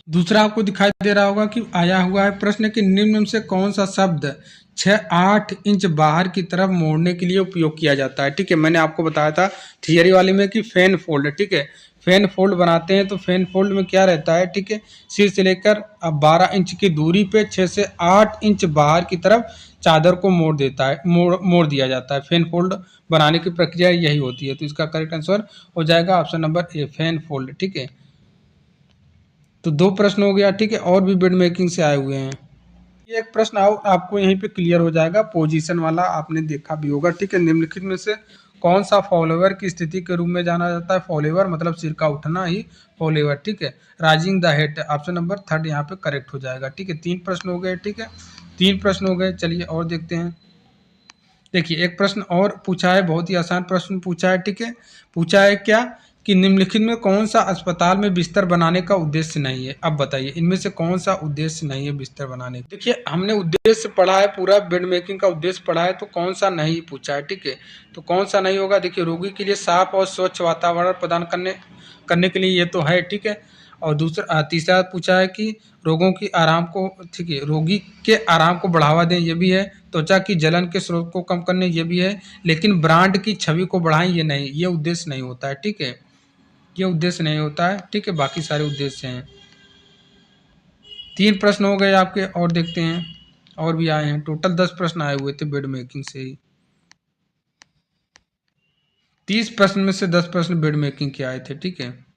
दूसरा आपको दिखाई दे रहा होगा कि आया हुआ है प्रश्न कि निम्न में से कौन सा शब्द 6-8 इंच बाहर की तरफ मोड़ने के लिए उपयोग किया जाता है, ठीक है। मैंने आपको बताया था थियरी वाले में कि फैन फोल्ड, ठीक है, फैन फोल्ड बनाते हैं तो फैन फोल्ड में क्या रहता है, ठीक है, सिर से लेकर अब 12 इंच की दूरी पे 6 से 8 इंच बाहर की तरफ चादर को मोड़ देता है, मोड़ दिया जाता है। फैन फोल्ड बनाने की प्रक्रिया यही होती है। तो इसका करेक्ट आंसर हो जाएगा option number A, fan fold, ठीक है। तो दो प्रश्न हो गया, ठीक है, और भी बेड मेकिंग से आए हुए हैं। ये एक प्रश्न आपको यहीं पे क्लियर हो जाएगा, पोजीशन वाला आपने देखा भी होगा, ठीक है। निम्नलिखित में से कौन सा फॉलोवर की स्थिति के रूप में जाना जाता है? फॉलोवर मतलब सिर का उठना ही फॉलोवर, ठीक है। Rising the head, option number third यहाँ पे करेक्ट हो जाएगा, ठीक है। 3 प्रश्न हो गए, ठीक है, 3 प्रश्न हो गए। चलिए और देखते हैं। देखिए एक प्रश्न और पूछा है, बहुत ही आसान प्रश्न पूछा है, ठीक है। पूछा है क्या कि निम्नलिखित में कौन सा अस्पताल में बिस्तर बनाने का उद्देश्य नहीं है? अब बताइए इनमें से कौन सा उद्देश्य नहीं है बिस्तर बनाने का? देखिए हमने उद्देश्य पढ़ा है, पूरा बेड मेकिंग का उद्देश्य पढ़ा है, तो कौन सा नहीं पूछा है, ठीक है। तो कौन सा नहीं होगा? देखिए रोगी के लिए साफ और स्वच्छ वातावरण प्रदान करने के लिए ये तो है, ठीक है। और दूसरा तीसरा पूछा है कि रोगों की आराम को, ठीक है, रोगी के आराम को बढ़ावा दें, ये भी है। त्वचा की जलन के स्रोत को कम करने, ये भी है। लेकिन ब्रांड की छवि को बढ़ाएं, ये नहीं, ये उद्देश्य नहीं होता है, ठीक है, ये उद्देश्य नहीं होता है, ठीक है। बाकी सारे उद्देश्य हैं। 3 प्रश्न हो गए आपके, और देखते हैं, और भी आए हैं। टोटल 10 प्रश्न आए हुए थे बेड मेकिंग से ही। 30 प्रश्न में से 10 प्रश्न बेड मेकिंग के आए थे, ठीक है।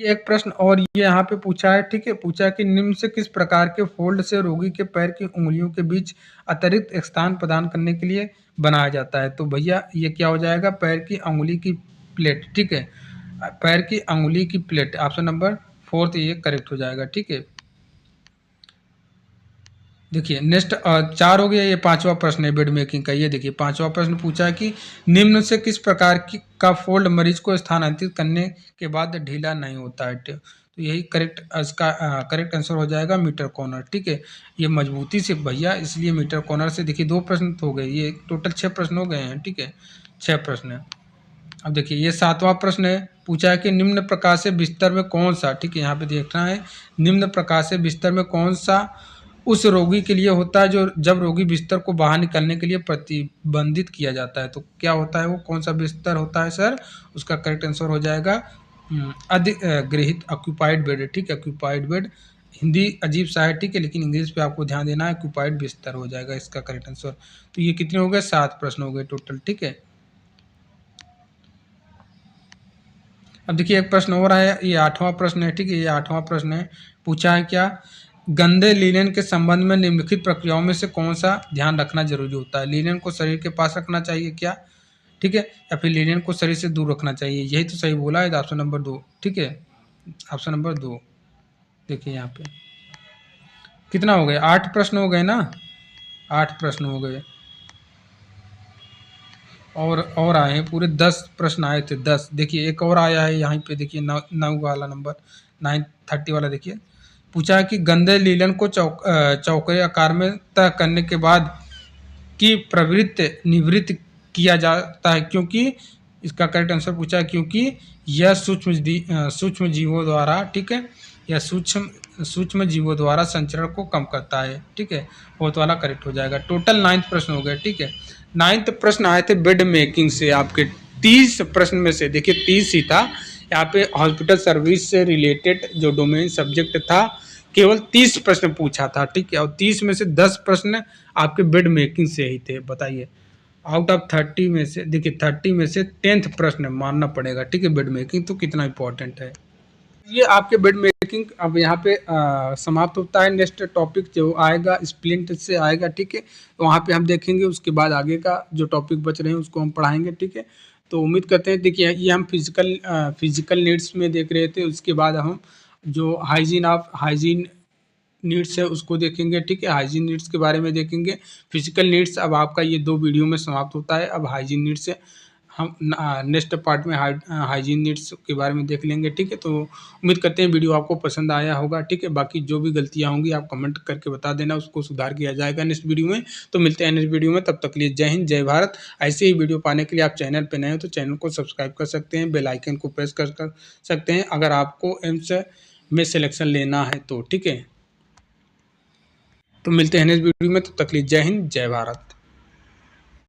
ये एक प्रश्न और ये यहाँ पे पूछा है, ठीक है। पूछा है कि निम्न से किस प्रकार के फोल्ड से रोगी के पैर की उंगलियों के बीच अतिरिक्त स्थान प्रदान करने के लिए बनाया जाता है? तो भैया ये क्या हो जाएगा? पैर की उंगली की प्लेट, ठीक है। पैर की अंगुली की प्लेट, ऑप्शन नंबर 4 ये करेक्ट हो जाएगा। ठीक है, देखिए नेक्स्ट 4 हो गया, ये 5वां प्रश्न है बेड मेकिंग का। ये देखिए 5वां प्रश्न पूछा है कि निम्न से किस प्रकार की का फोल्ड मरीज को स्थानांतरित करने के बाद ढीला नहीं होता है। तो यही करेक्ट, इसका करेक्ट आंसर हो जाएगा मीटर कॉर्नर। ठीक है, ये मजबूती से भैया, इसलिए मीटर कॉर्नर से। देखिए 2 प्रश्न तो हो गए, ये टोटल 6 प्रश्न हो गए हैं। ठीक है, 6 प्रश्न है। अब देखिए ये 7वां प्रश्न है, पूछा है कि निम्न प्रकार से बिस्तर में कौन सा, ठीक है यहाँ पे देखना है, निम्न प्रकार से बिस्तर में कौन सा उस रोगी के लिए होता है जो जब रोगी बिस्तर को बाहर निकलने के लिए प्रतिबंधित किया जाता है। तो क्या होता है वो, कौन सा बिस्तर होता है सर? उसका करेक्ट आंसर हो जाएगा अधिग्रहित, ऑक्यूपाइड बेड। ठीक है, ऑक्यूपाइड बेड। हिंदी अजीब सा है, ठीक है, लेकिन इंग्लिश पे आपको ध्यान देना है। ऑक्यूपाइड बिस्तर हो जाएगा इसका करेक्ट आंसर। तो ये कितने हो गए? 7 प्रश्न हो गए टोटल। ठीक है, अब देखिए एक प्रश्न और है, ये 8वां प्रश्न है। ठीक है, ये 8वां प्रश्न है, पूछा है क्या, गंदे लिनन के संबंध में निम्नलिखित प्रक्रियाओं में से कौन सा ध्यान रखना जरूरी होता है? लिनन को शरीर के पास रखना चाहिए क्या? ठीक है, या फिर लिनन को शरीर से दूर रखना चाहिए? यही तो सही बोला है, ऑप्शन नंबर 2। ठीक है, ऑप्शन नंबर 2। देखिए यहाँ पे कितना हो गए? 8 प्रश्न हो गए ना, 8 प्रश्न हो गए। और आए हैं पूरे 10 प्रश्न आए थे, 10। देखिए एक और आया है यहाँ पे, देखिए 9 वाला नंबर, 930 वाला। देखिए पूछा है कि गंदे लीलन को चौकरे आकार में तय करने के बाद की प्रवृत्ति निवृत्त किया जाता है, क्योंकि इसका करेक्ट आंसर पूछा है क्योंकि यह सूक्ष्म जीवों द्वारा, ठीक है, यह सूक्ष्म जीवों द्वारा संचरण को कम करता है। ठीक है, फोर्थ वाला करेक्ट हो जाएगा। टोटल 9 प्रश्न हो गए। ठीक है, 9 प्रश्न आए थे बेड मेकिंग से आपके। 30 प्रश्न में से देखिए 30 ही था यहाँ पे। हॉस्पिटल सर्विस से रिलेटेड जो डोमेन सब्जेक्ट था, केवल 30 प्रश्न पूछा था। ठीक है, और 30 में से 10 प्रश्न आपके बेड मेकिंग से ही थे। बताइए, आउट ऑफ 30 में से, देखिए 30 में से 10th प्रश्न मानना पड़ेगा। ठीक है, बेड मेकिंग तो कितना इंपॉर्टेंट है। ये आपके बेड मेकिंग अब यहाँ पे समाप्त होता है। नेक्स्ट टॉपिक जो आएगा स्प्लिंट से आएगा। ठीक है, तो वहाँ पे हम देखेंगे, उसके बाद आगे का जो टॉपिक बच रहे हैं उसको हम पढ़ाएंगे। ठीक है, तो उम्मीद करते हैं, देखिए ये हम फिजिकल नीड्स में देख रहे थे। उसके बाद हम जो हाइजीन नीड्स है उसको देखेंगे। ठीक है, हाइजीन नीड्स के बारे में देखेंगे। फिजिकल नीड्स अब आपका ये 2 वीडियो में समाप्त होता है। अब हाइजीन नीड्स से हम नेक्स्ट पार्ट में हाइजीन नीड्स के बारे में देख लेंगे। ठीक है, तो उम्मीद करते हैं वीडियो आपको पसंद आया होगा। ठीक है, बाकी जो भी गलतियाँ होंगी आप कमेंट करके बता देना, उसको सुधार किया जाएगा नेक्स्ट वीडियो में। तो मिलते हैं नेक्स्ट वीडियो में, तब तक के लिए जय हिंद, जय भारत। ऐसे ही वीडियो पाने के लिए आप चैनल पर नए हो तो चैनल को सब्सक्राइब कर सकते हैं, बेल आइकन को प्रेस कर सकते हैं अगर आपको एम्स में सिलेक्शन लेना है तो। ठीक है, तो मिलते हैं नेक्स्ट वीडियो में, तब तक के लिए जय हिंद, जय भारत।